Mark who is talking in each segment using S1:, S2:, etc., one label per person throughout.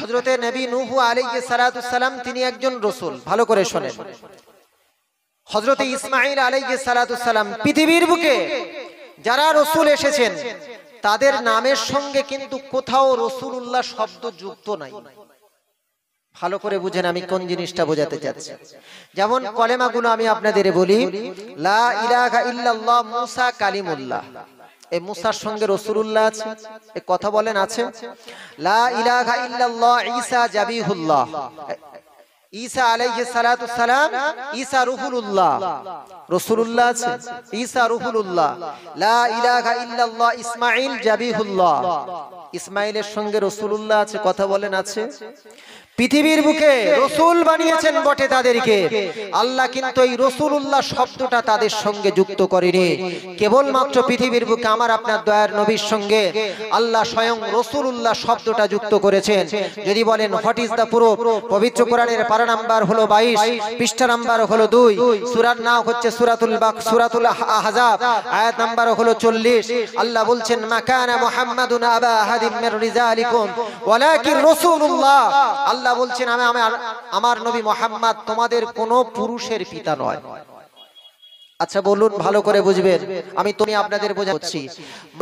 S1: হযরতে নবী নূহ আলাইহিস সালাতু সালাম তিনি একজন রাসূল। ভালো করে শুনেন। হযরতে ইসমাঈল আলাইহিস সালাতু সালাম পৃথিবীর বুকে যারা রাসূল এসেছেন তাদের নামের সঙ্গে কিন্তু কোথাও রাসূলুল্লাহ শব্দ যুক্ত নাই। ভালো করে বুঝেন আমি কোন জিনিসটা বোঝাতে চাচ্ছি। যেমন কলেমাগুলো আমি আপনাদের বলি, লা ইলাহা ইল্লাল্লাহ মুসা কালিমুল্লাহ, এই মুসার সঙ্গে রাসূলুল্লাহ আছে, এই কথা বলেন আছে। লা ইলাহা ইল্লাল্লাহ ঈসা জাবিহুল্লাহ, ঈসা আলাইহিস সালাতু সালাম ঈসা রূহুল্লাহ, রাসূলুল্লাহ আছে, ঈসা রূহুল্লাহ। লা ইলাহা ইল্লাল্লাহ ইসমাঈল জাবিহুল্লাহ, ইসমাঈলের সঙ্গে রাসূলুল্লাহ আছে, কথা বলেন আছে। পৃথিবীর বুকে রাসূল বানিয়েছেন বটে তাদেরকে, আল্লাহ কিন্তু এই রাসূলুল্লাহ শব্দটা তাদের সঙ্গে যুক্ত করেনি। কেবলমাত্র পৃথিবীর বুকে আমার আপনার দয়ার নবীর সঙ্গে আল্লাহ স্বয়ং রাসূলুল্লাহ শব্দটা যুক্ত করেছেন। যদি বলেন হোয়াট ইজ দা প্রুফ, পবিত্র কোরআনের পারা নাম্বার হলো 22, পৃষ্ঠা নাম্বার হলো 2, সূরার নাম হচ্ছে সূরাতুল আহজাব, আয়াত নাম্বার হলো 40। আল্লাহ বলছেন মাকানা মুহাম্মাদুন আবা আহাদিম মির রিজালিকুম ওয়ালাকিন রাসূলুল্লাহ, আল্লাহ বলছেন আমার নবী মুহাম্মদ তোমাদের কোন পুরুষের পিতা নয়। আচ্ছা বলুন, ভালো করে বুঝবেন, আমি তুমি আপনাদের বোঝাচ্ছি।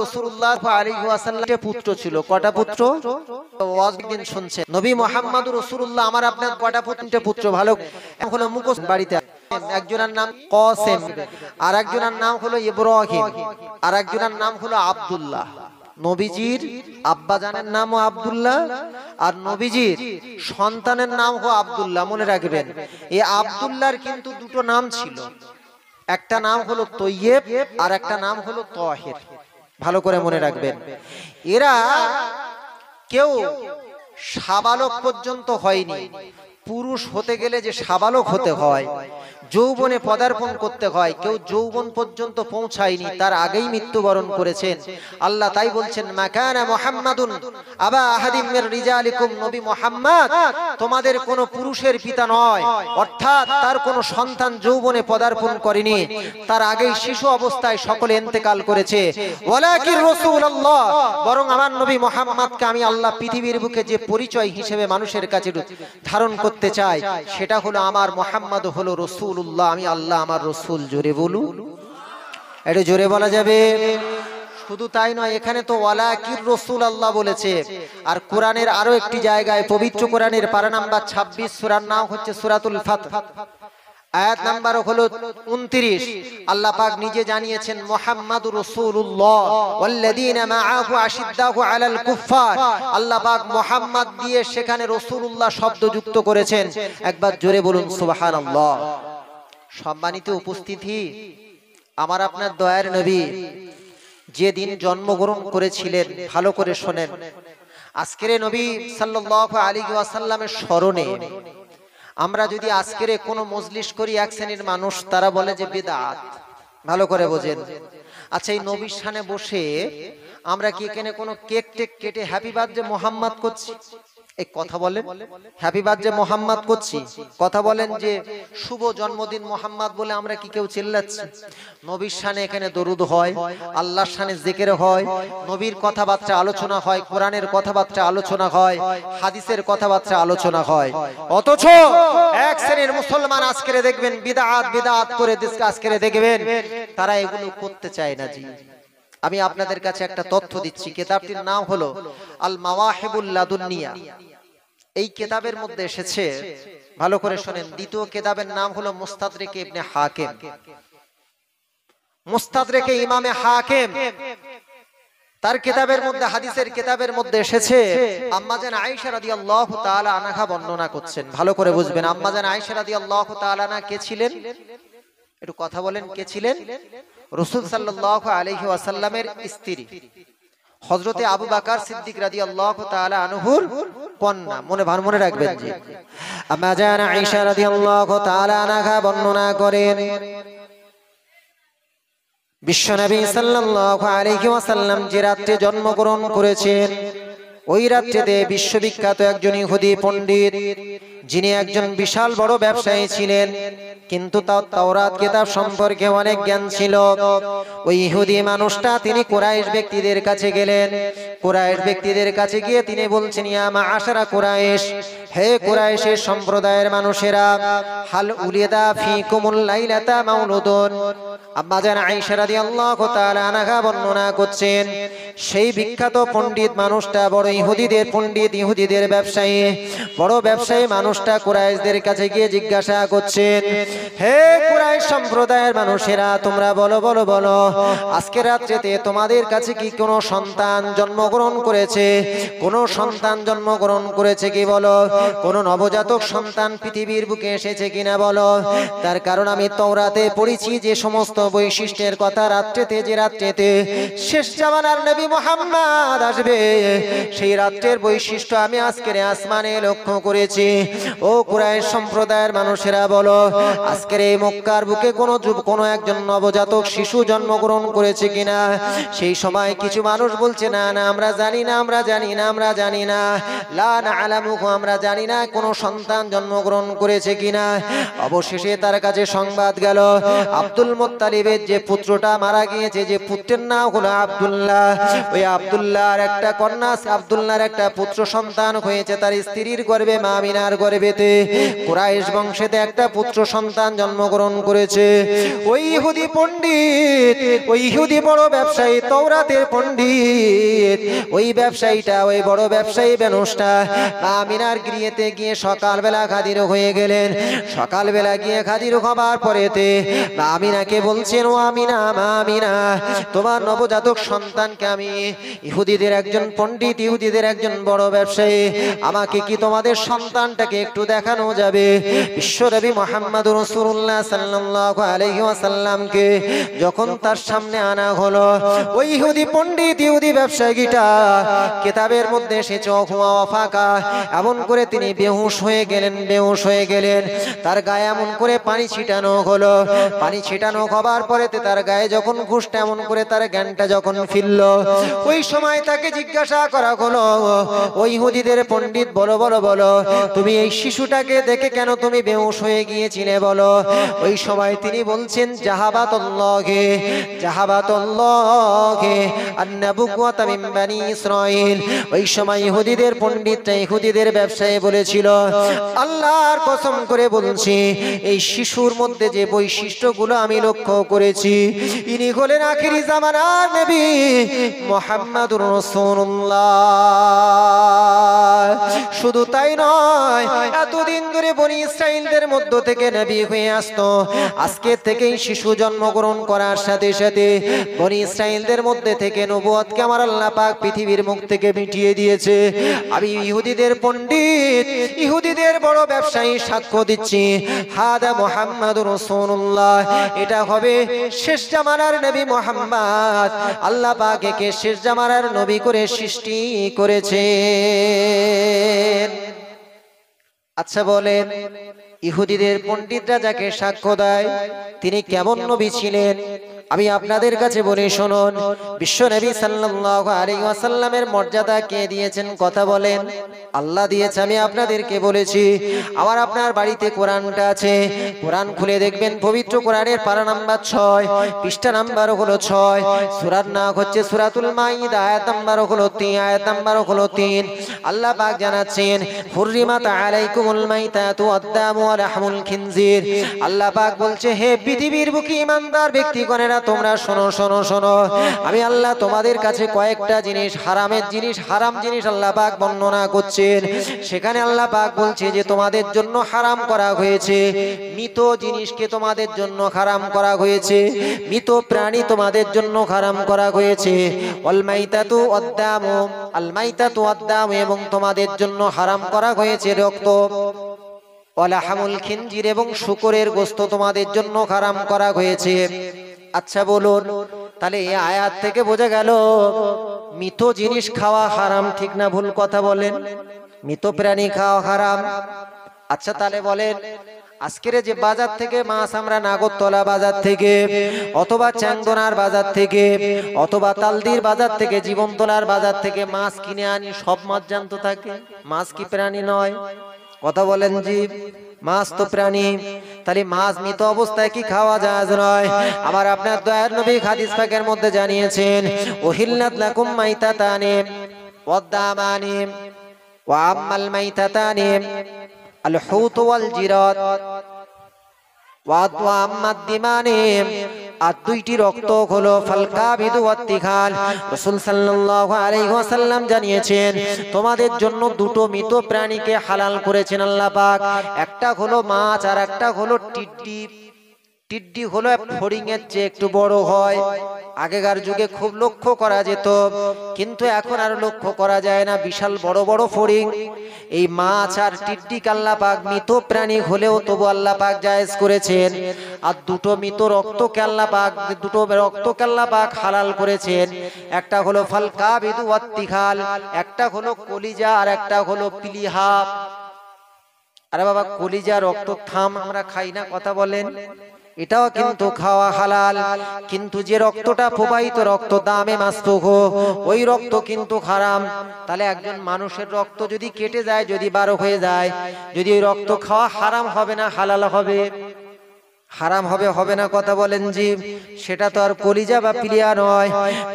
S1: রাসূলুল্লাহ আলাইহি ওয়াসাল্লামের পুত্র ছিল, কয়টা পুত্র? ওয়াজ দিন শুনছেন, নবী মুহাম্মদুর রাসূলুল্লাহ আমার আপনার কয়টা পুত্র? ভালো হলো মুখস্থ বাড়িতে। একজনের নাম কাসেম, আর একজনের নাম হলো ইব্রাহিম, আর একজনের নাম হলো আব্দুল্লাহ। নবীজির আব্বাজানের নামও আব্দুল্লাহ, আর নবীজির সন্তানের নাম হলো আব্দুল্লাহ। মনে রাখবেন, এই আব্দুল্লাহর কিন্তু দুটো নাম ছিল, একটা নাম হলো তৈয়ব আর একটা নাম হলো তাহির। ভালো করে মনে রাখবেন। এরা কেউ সাবালক পর্যন্ত হয়নি। পুরুষ হতে গেলে যে সাবালক হতে হয়, যৌবনে পদার্পণ করতে হয়, কেউ যৌবন পর্যন্ত পৌঁছায়নি, তার আগেই মৃত্যুবরণ করেছেন আল্লাহ। তাই বলছেন মাকানা মুহাম্মাদুন আবা আহাদিম মির রিজালিকুম, নবী মুহাম্মদ তোমাদের কোনো পুরুষের পিতা নয়, অর্থাৎ তার কোনো সন্তান যৌবনে পদার্পণ করেনি, তার আগেই শিশু অবস্থায় সকলে ইন্তেকাল করেছে। ওয়ালাকিন রাসূলুল্লাহ, বরং আমার নবী মুহাম্মদকে আমি আল্লাহ পৃথিবীর বুকে যে পরিচয় হিসেবে মানুষের কাছে ধারণ করতে চাই, সেটা হলো আমার মুহাম্মদ হলো রাসূলুল্লাহ, আমি আল্লাহ আমার রাসূল। জোরে বলুন, এটা জোরে বলা যাবে। শুধু তাই নয়, এখানে তো ওয়ালাকির রাসূলুল্লাহ বলেছে। আর কোরআনের আরো একটি জায়গায়, পবিত্র কোরআনের পারা নাম্বার 26, সূরার নাম হচ্ছে সূরাতুল ফাতহ, আয়াত নাম্বার হলো 29। আল্লাহ পাক নিজে জানিয়েছেন মুহাম্মাদুর রাসূলুল্লাহ ওয়াল্লাযীনা মাআহু আশিদ্দাহু আলাল কুফফার, আল্লাহ পাক মুহাম্মদ দিয়ে সেখানে রাসূলুল্লাহ শব্দ যুক্ত করেছেন। একবার জোরে বলুন সুবহানাল্লাহ। সম্মানিত উপস্থিতি, আমার আপনার দয়ার নবী যে দিন জন্মগ্রহণ করেছিলেন, ভালো করে শোনেন। আজকের নবী সাল্লাল্লাহু আলাইহি ওয়াসাল্লামের স্মরণে আমরা যদি আজকের কোনো মজলিস করি, এক শ্রেণীর মানুষ তারা বলে যে বিদআত। ভালো করে বোঝেন। আচ্ছা, এই নবীর সামনে বসে আমরা কি এখানে কোনো কেক টেক কেটে হ্যাপি বার্থডে মোহাম্মদ করছি? এই কথা বলেন, হ্যাপি বার্থডে মোহাম্মদ করছি, কথা বলেন যে শুভ জন্মদিন মোহাম্মদ বলে আমরা কি কেউ চিল্লাচ্ছি? নবীর শানে এখানে দরুদ হয়, আল্লাহর শানে জিকির হয়, নবীর কথাবার্তা আলোচনা হয়, কোরআনের কথাবার্তা আলোচনা হয়, হাদিসের কথাবার্তা আলোচনা হয়। অথচ এক শ্রেণীর মুসলমান আজকে দেখবেন বিদআত করে আজকে দেখবেন তারা এগুলো করতে চায় না। জি, আমি আপনাদের কাছে একটা তথ্য দিচ্ছি। কিতাবটির নাম হলো আল মাওয়াহিবুল লাদুনিয়া। এই কিতাবের মধ্যে এসেছে, ভালো করে শুনেন, দ্বিতীয় কিতাবের নাম হলো মুস্তাদরিকে ইবনে হাকিম, মুস্তাদরিকে ইমামে হাকিম। তার কিতাবের মধ্যে, হাদিসের কিতাবের মধ্যে এসেছে, আম্মাজান আয়েশা রাদিয়াল্লাহু তাআলা আনহা বর্ণনা করছেন। ভালো করে বুঝবেন, আম্মাজান আয়েশা রাদিয়াল্লাহু তাআলা আনহা কে ছিলেন? একটু কথা বলেন, কে ছিলেন? রাসূল সাল্লাল্লাহু আলাইহি ওয়াসাল্লামের স্ত্রী, হযরতে আবু বকর সিদ্দিক রাদিয়াল্লাহু তাআলা আনহুর কন্যা। মনে রাখবেন জি, আম্মা জান আয়েশা রাদিয়াল্লাহু তাআলা আনহা বর্ণনা করেন, বিশ্বনবী সাল্লাল্লাহু আলাইহি ওয়াসাল্লাম যে রাতে জন্মগ্রহণ করেছেন, ওই রাত্রিতে বিশ্ববিখ্যাত একজন ইহুদি পণ্ডিত, যিনি একজন বিশাল বড় ব্যবসায়ী ছিলেন, কিন্তু তাও তাওরাত কিতাব সম্পর্কে অনেক জ্ঞান ছিল। ওই ইহুদি মানুষটা তিনি কুরাইশ ব্যক্তিদের কাছে গেলেন। কুরাইশ ব্যক্তিদের কাছে গিয়ে তিনি বলছেন, ইয়া মাআশারা কুরাইশ, হে কুরাইশের সম্প্রদায়ের মানুষেরা, হাল উলিদা ফিকুমুল লাইলাতা মাউলুদুন। আম্মা জান আয়েশা রাদিয়াল্লাহু তাআলা আনহা বর্ণনা করছেন, সেই বিখ্যাত পণ্ডিত মানুষটা, বড় ইহুদিদের পণ্ডিত, ইহুদিদের ব্যবসায়ী, বড় ব্যবসায়ী মানুষটা কুরাইশদের কাছে গিয়ে জিজ্ঞাসা করছেন, হে কুরাইশ সম্প্রদায়ের মানুষেরা, তোমরা বলো বলো বলো, আজকে রাত্রিতে তোমাদের কাছে কি কোনো সন্তান জন্মগ্রহণ করেছে? কোনো সন্তান জন্মগ্রহণ করেছে কি বলো? কোনো নবজাতক সন্তান পৃথিবীর বুকে এসেছে কিনা বলো? তার কারণ আমি তাওরাতে পড়েছি যে সমস্ত বৈশিষ্ট্যের কথা, রাত্রিতে যে রাত্রিতে শেষ জামানার নবী মুহাম্মদ আসবে, সেই রাত্রের বৈশিষ্ট্য আমি আজকের আসমানে লক্ষ্য করেছি। ও কুরাইশ সম্প্রদায়ের মানুষেরা বলো, আজকের এই মক্কার বুকে কোনো একজন নবজাতক শিশু জন্মগ্রহণ করেছে কিনা? সেই সময় কিছু মানুষ বলছে, না না, আমরা জানি না, আমরা জানি না, আমরা জানি না, লা না'লামুহু, আমরা জানি না কোনো সন্তান জন্মগ্রহণ করেছে কিনা। অবশেষে তার কাছে সংবাদ গেল, আব্দুল মুত্তালিবের যে পুত্রটা মারা গিয়েছে, যে পুত্রের নাম হলো আব্দুল্লাহ, ওই আব্দুল্লাহর একটা কন্যা, আব্দুল্লাহর একটা পুত্র সন্তান হয়েছে তার স্ত্রীর গর্ভে, মা আমিনার গর্ভেতে। কুরাইশ বংশেতে একটা পুত্র সন্তান জন্মগ্রহণ করেছে। ওই ইহুদি পণ্ডিত, ওই ইহুদি বড় ব্যবসায়ী, তাওরাতের পণ্ডিত, ওই ব্যবসায়ীটা, ওই বড় ব্যবসায়ী মানুষটা মা আমিনার গৃহেতে গিয়ে সকালবেলা হাজির হয়ে গেলেন। সকালবেলা গিয়ে হাজির হবার পরেতে মা আমিনাকে বলছেন, ও আমিনা, মা আমিনা, তোমার নবজাতক সন্তানকে আমি, ইহুদিদের একজন পণ্ডিত, ইহুদিদের একজন বড় ব্যবসায়ী, আমাকে কি তোমাদের সন্তানটাকে একটু দেখানো যাবে? বিশ্বনবী মুহাম্মদুর রাসূলুল্লাহ সাল্লাল্লাহু আলাইহি ওয়াসাল্লামকে যখন তার সামনে আনা হলো, ওই ইহুদি পণ্ডিত, ইহুদি ব্যবসায়ীটা কিতাবের মধ্যে সে চোখ ফাঁকা, এমন করে তিনি বেহুশ হয়ে গেলেন, বেহুশ হয়ে গেলেন। তার গায়ে এমন করে পানি ছিটানো হলো। পানি ছিটানো হবার পরে তার গায়ে যখন ঘুষটা এমন করে তার জ্ঞানটা যখন ফিরল, ওই সময় তাকে জিজ্ঞাসা করা হলো, ওই ইহুদিদের পণ্ডিত, বলো বলো বলো, তুমি এই শিশুটাকে দেখে কেন তুমি বেহুশ হয়ে গিয়েছিলে বলো? ওই সময় তিনি বলছেন, জাহাবাতুল্লাহি, জাহাবাতুল্লাহি আন-নাবুওয়াতা মিন বানি ইসরাঈল। ওই সময় ইহুদিদের পণ্ডিতরা, ইহুদিদের ব্যবসায়ী বলেছিল, আল্লাহর কসম করে বলছি, এই শিশুর মধ্যে যে বৈশিষ্ট্যগুলো আমি লক্ষ্য করেছি, ইনি হলেন আখিরি জামানার নবী মুহাম্মদুর রাসূলুল্লাহ। শুধু তাই নয়, এতদিন ধরে বনি ইসরাঈলদের মধ্য থেকে নবী হয়ে আসতো, আজকে থেকেই শিশু জন্মগ্রহণ করার সাথে সাথে বনি ইসরাঈলদের মধ্যে থেকে নবুয়তকে আমার আল্লাহ পাক পৃথিবীর মুখ থেকে মিটিয়ে দিয়েছে। আমি ইহুদিদের পণ্ডিত, ইহুদিদের বড় ব্যবসায়ী সাক্ষ্য দিচ্ছি, হাদা মুহাম্মাদুর রাসূলুল্লাহ, এটা হবে শেষ জামানার নবী মুহাম্মদ। আল্লাহ পাক একে শেষ জামানার নবী করে সৃষ্টি করেছেন। আচ্ছা বলেন, ইহুদিদের পণ্ডিতরা যাকে সাক্ষ্য দেয়, তিনি কেমন নবী ছিলেন? আমি আপনাদের কাছে বলি শুনুন। বিশ্ব নবী সাল্লাল্লাহু আলাইহি ওয়াসাল্লামের মর্যাদা কে দিয়েছেন? কথা বলেন। আল্লাহ দিয়েছে। আমি আপনাদেরকে বলেছি, আমার আপনার বাড়িতে কোরআনটা আছে, কোরআন খুলে দেখবেন, পবিত্র কোরআনের পারা নাম্বার 6, পৃষ্ঠা নাম্বার হলো 6, সূরার নাম হচ্ছে সূরাতুল মাইদা, আয়াত নাম্বার হলো 3, আয়াত নাম্বার হলো 3। আল্লাহ পাক জানাচ্ছেন, হুররিমাত আলাইকুমুল মাইতাতু ওয়াদ-দামু ওয়া লাহমুল খিনজির। আল্লাহ পাক বলছে, হে পৃথিবীর বুকে ঈমানদার ব্যক্তিগণেরা, তোমরা শোনো শোনো শোনো, আমি আল্লাহ তোমাদের কাছে কয়েকটা জিনিস, হারামের জিনিস, হারাম জিনিস আল্লাহ পাক বর্ণনা করছেন। সেখানে আল্লাহ পাক বলছে যে তোমাদের জন্য হারাম করা হয়েছে মৃত জিনিসকে, তোমাদের জন্য হারাম করা হয়েছে মৃত প্রাণী, তোমাদের জন্য হারাম করা হয়েছে। ওয়াল মাইতাতু ওয়াদ-দামু, আল মাইতাতু ওয়াদ-দামু, এবং তোমাদের জন্য হারাম করা হয়েছে রক্ত। ওয়া লাহমুল খিনজির, এবং শূকরের গোশত তোমাদের জন্য হারাম করা হয়েছে। আচ্ছা বলুন, তাহলে এই আয়াত থেকে বোঝা গেল মৃত জিনিস খাওয়া হারাম, ঠিক না ভুল? কথা বলেন। মৃত প্রাণী খাওয়া হারাম। আচ্ছা তাহলে বলেন, আজকের যে বাজার থেকে মাছ আমরা নাগরতলা বাজার থেকে, অথবা চ্যাংদোনার বাজার থেকে, অথবা তালদির বাজার থেকে, জীবনতলার বাজার থেকে মাছ কিনে আনি, সব মাছ জ্যান্ত থাকে? মাছ কি প্রাণী নয়? কথা বলেন জি, মাছ তো প্রাণী। তাহলে মাছ মৃত অবস্থায় কি খাওয়া জায়েজ নয়? আবার আপনার দয়ার নবী হাদিস পাকের মধ্যে জানিয়েছেন, উহিল্লাত লাকুম মাইতাতানি ওয়াদ-দামানি ওয়া আম্মাল মাইতাতানি আল হুত ওয়াল জিরাদ ওয়া আম্মাদ দিমানি। আর দুইটি রক্ত হলো ফালকাবিদু ওয়াত তিখাল। রাসূল সাল্লাল্লাহু আলাইহি ওয়াসাল্লাম জানিয়েছেন, তোমাদের জন্য দুটো মৃত প্রাণীকে হালাল করেছেন আল্লাহ পাক। একটা হলো মাছ আর একটা হলো টিড্ডি। টিড্ডি হলো ফড়িং এর চেয়ে একটু বড় হয়। আগেকার যুগে খুব লক্ষ্য করা যেত, কিন্তু এখন আর লক্ষ্য করা যায় না, বিশাল বড় বড় ফড়িং। এই মাছ আর টিড্ডি আল্লাহ পাক মৃত প্রাণী হলেও তবু আল্লাহ পাক জায়েজ করেছেন। আর দুটো মৃত রক্তকে আল্লাহ পাক হালাল করেছেন। একটা হলো ফালকাবিদু ওয়াত তিখাল, একটা হলো কলিজা আর একটা হলো পিলিহা। আরে বাবা, কলিজা রক্ত থাম আমরা খাই না, কথা বলেন, এটাও কিন্তু খাওয়া হালাল। কিন্তু যে রক্তটা প্রবাহিত রক্ত দামে মাসফুহু, ওই রক্ত কিন্তু হারাম। তাহলে একজন মানুষের রক্ত যদি কেটে যায়, যদি 12 হয়ে যায়, যদি ওই রক্ত খাওয়া হারাম হবে না হালাল হবে? হারাম হবে, হবে না, কথা বলেন জি? সেটা তো আর কলিজা বা পিলিয়া নয়।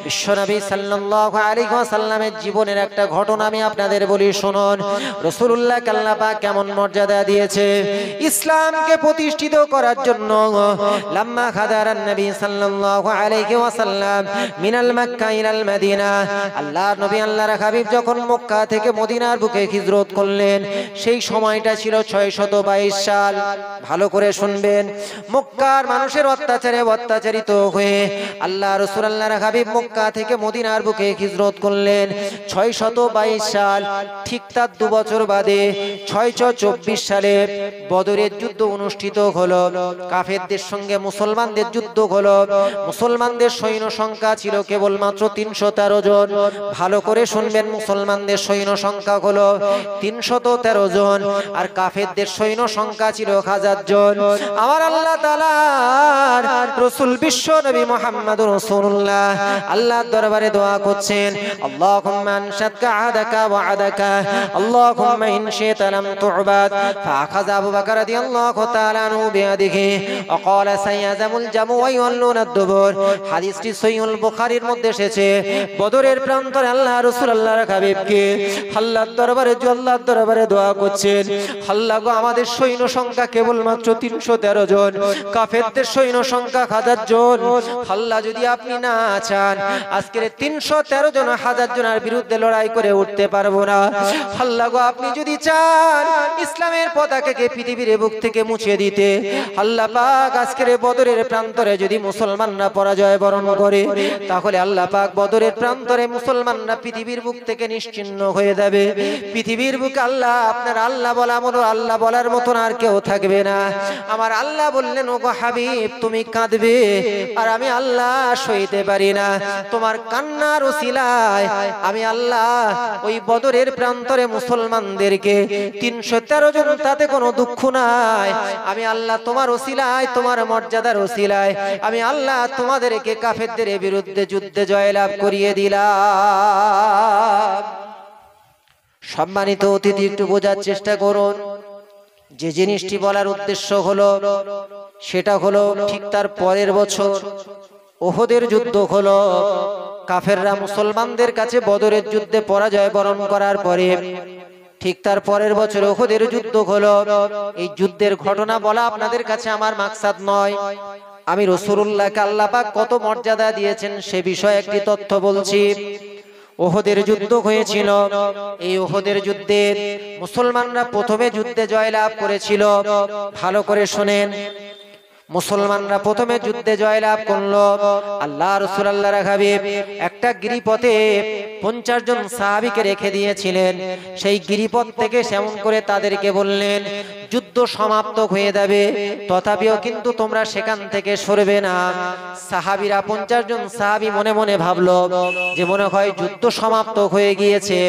S1: বিশ্বনবী সাল্লাল্লাহু আলাইহি ওয়াসাল্লামের জীবনের একটা ঘটনা আমি আপনাদের বলি, শুনুন। রাসূলুল্লাহ আল্লাহ পাক কেমন মর্যাদা দিয়েছে ইসলামকে প্রতিষ্ঠিত করার জন্য। লাম্মা খাদারান নবী সাল্লাল্লাহু আলাইহি ওয়াসাল্লাম মিনাল মক্কা ইলাল মদিনা, আল্লাহর নবী আল্লাহর হাবিব যখন মক্কা থেকে মদিনার বুকে হিজরত করলেন, সেই সময়টা ছিল 622 সাল। ভালো করে শুনবেন, মক্কার মানুষের অত্যাচারে অত্যাচারিত হয়ে আল্লাহ রাসূল আল্লাহর হাবিব মক্কা থেকে মদিনার বুকে হিজরত করলেন 622 সাল। ঠিক তার 2 বছর বাদে 624 সালে বদরের যুদ্ধ অনুষ্ঠিত হলো। কাফেরদের সঙ্গে মুসলমানদের যুদ্ধ হলো। মুসলমানদের সৈন্য সংখ্যা ছিল কেবলমাত্র 313 জন। ভালো করে শুনবেন, মুসলমানদের সৈন্য সংখ্যা হলো 313 জন, আর কাফেরদের সৈন্য সংখ্যা ছিল 1000 জন। আমার আল্লাহ তাআলার রাসূল বিশ্ব নবী মুহাম্মদুর রাসূলুল্লাহ আল্লাহর দরবারে দোয়া করছেন, আল্লাহুম্মা আনশাদকা আদাকা ওয়া আদাকা, আল্লাহুম্মা ইন শি'তা লাম তু'বাদ। ফাআখাযা আবু বকর রাদিয়াল্লাহু তাআলা আনহু বিয়াদিহি ওয়া ক্বালা সায়াযামুল জামু ওয়া ইউল্লুনা দুবুর। হাদিসটি সহিহুল বুখারীর মধ্যে এসেছে। বদরের প্রান্তরে আল্লাহ রাসূল আল্লাহর হাবিবকে আল্লাহর দরবারে দোয়া করছেন, আল্লাহ গো, আমাদের সৈন্য সংখ্যা কেবলমাত্র 313 জন, কাফেরদের সৈন্য সংখ্যা 1000 জন। আল্লাহ যদি আপনি না চান, আজকের 313 জন 1000 জনের বিরুদ্ধে লড়াই করে উঠতে পারবো না। আল্লাহ গো, আপনি যদি চান ইসলামের পতাকাকে পৃথিবীর বুক থেকে মুছে দিতে, আল্লাহ পাক আজকের বদরের প্রান্তরে যদি মুসলমানরা পরাজয় বরণ করে, তাহলে আল্লাহ পাক বদরের প্রান্তরে মুসলমানরা পৃথিবীর বুক থেকে নিশ্চিহ্ন হয়ে যাবে। পৃথিবীর বুকে আল্লাহ, আপনার আল্লাহ বলার মতন আর কেউ থাকবে না। আমার আল্লাহ বললেন, ওগো হাবিব, তুমি কাঁদবে আর আমি আল্লাহ সইতে পারি না। তোমার কান্নার ওসিলায় আমি আল্লাহ ওই বদরের প্রান্তরে মুসলমানদেরকে 313 জন, তাতে কোনো দুঃখ নাই। আমি আল্লাহ তোমার ওসিলায়, তোমার মর্যাদার ওসিলায় আমি আল্লাহ তোমাদেরকে কাফেরদের বিরুদ্ধে যুদ্ধে জয়লাভ করিয়ে দিলাম। সম্মানিত অতিথি, একটু বোঝার চেষ্টা করুন। যে জিনিসটি বলার উদ্দেশ্য হলো, সেটা হলো ঠিক তার পরের বছর উহুদের যুদ্ধ হলো। কাফেররা মুসলমানদের কাছে বদরের যুদ্ধে পরাজয় বরণ করার পরে ঠিক তার পরের বছর উহুদের যুদ্ধ হলো। এই যুদ্ধের ঘটনা বলা আপনাদের কাছে আমার মাকসাদ নয়। আমি রাসূলুল্লাহকে আল্লাহ পাক কত মর্যাদা দিয়েছেন সে বিষয়ে একটি তথ্য বলছি। উহুদের যুদ্ধ হয়েছিল। এই উহুদের যুদ্ধে মুসলমানরা প্রথমে যুদ্ধে জয়লাভ করেছিল। ভালো করে শুনেন, মুসলমানরা প্রথমে যুদ্ধে জয়লাভ করলো। আল্লাহ রাসূল আল্লাহর হাবিব একটা গিরিপথে 50 জন সাহাবীকে রেখে দিয়েছিলেন। সেই গিরিপথ থেকে সেমন করে তাদেরকে বললেন, যুদ্ধ সমাপ্ত হয়ে যাবে, তথাপিও কিন্তু তোমরা সেখান থেকে সরবে না। সাহাবীরা 50 জন সাহাবী মনে মনে ভাবলো যে মনে হয় যুদ্ধ সমাপ্ত হয়ে গিয়েছে।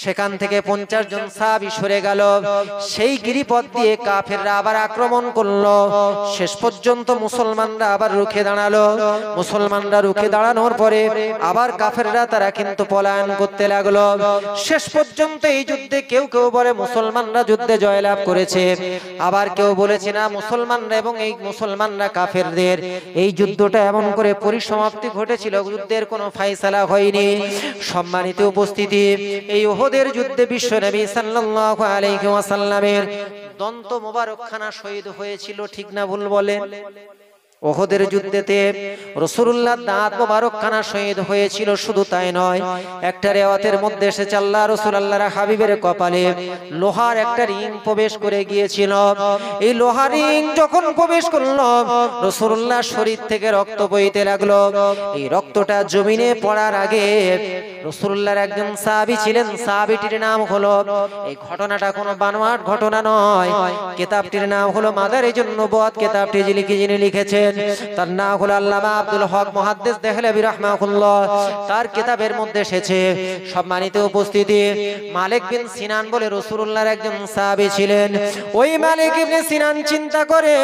S1: সেখান থেকে 50 জন সাহাবী সরে গেল। সেই গিরিপথ দিয়ে কাফেররা আবার আক্রমণ করলো। শেষ পর্যন্ত মুসলমানরা আবার রুখে দাঁড়ালো। মুসলমানরা রুখে দাঁড়ানোর পরে আবার কাফেররা তারা কিন্তু পলায়ন করতে লাগলো। শেষ পর্যন্ত এই যুদ্ধে কেউ কেউ বলে মুসলমানরা যুদ্ধে জয়লাভ করেছে, আবার কেউ বলেছে না মুসলমানরা এবং এই মুসলমানরা কাফেরদের এই যুদ্ধটা এমন করে পরিসমাপ্তি ঘটেছিল, যুদ্ধের কোনো ফায়সালা হয়নি। সম্মানিত উপস্থিতি, এই উহুদের যুদ্ধে বিশ্বনবী সাল্লাল্লাহু আলাইহি ওয়াসাল্লামের দন্ত মোবারকখানা শহীদ হয়েছিল, ঠিক না ভুল বলেন? উহুদের যুদ্ধেতে রাসূলুল্লাহ দাঁত মোবারকখানা শহীদ হয়েছিল। শুধু তাই নয়, একটা রিওয়ায়াতের মধ্যে এসেছে আল্লাহ রাসূল আল্লাহর হাবিবের কপালে লোহার একটা রিং প্রবেশ করে গিয়েছিল। এই লোহার রিং যখন প্রবেশ করলো, রাসূলুল্লাহ শরীর থেকে রক্ত বইতে লাগলো। এই রক্তটা জমিনে পড়ার আগে রাসূলুল্লাহর একজন সাহাবী ছিলেন, সাহাবীটির নাম হলো, এই ঘটনাটা কোনো বানোয়াট ঘটনা নয়, কিতাবটির নাম হলো মাদারিজুন নবুওয়াত। কিতাবটি যিনি লিখেছেন তার নাম হলো আল্লামা আব্দুল হক মুহাদ্দিস দেহলভী রাহমাহুল্লাহ। তার কিতাবের মধ্যে এসেছে। সম্মানিত উপস্থিতি, মালিক বিন সিনান বলে রাসূলুল্লাহর একজন সাহাবী ছিলেন। ওই মালিক ইবনে সিনান চিন্তা করে,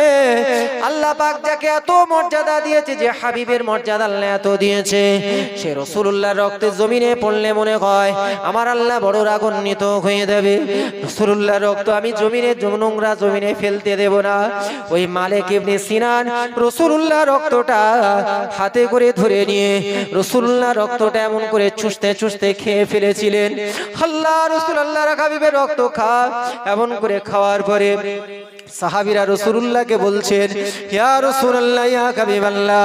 S1: আল্লাহ পাক যাকে এত মর্যাদা দিয়েছে, যে হাবিবের মর্যাদা আল্লাহ এত দিয়েছে, সে রাসূলুল্লাহর রক্তে জমিনে পড়লে মনে হয় আমার আল্লাহ বড় রাগান্বিত হয়ে যাবে। রাসূলুল্লাহর রক্ত আমি জমিনে নোংরা জমিনে ফেলতে দেব না। ওই মালিক ইবনে সিনান রাসূলুল্লাহ রক্তটা হাতে করে ধরে নিয়ে রাসূলুল্লাহ রক্তটা এমন করে চুষতে চুষতে খেয়ে ফেলেছিলেন। আল্লাহ রাসূল আল্লাহর হাবিবের রক্ত এমন করে খাওয়ার পরে সাহাবীরা রাসূলুল্লাহকে বলছেন, ইয়া রাসূলুল্লাহ, ইয়া হাবিবাল্লাহ,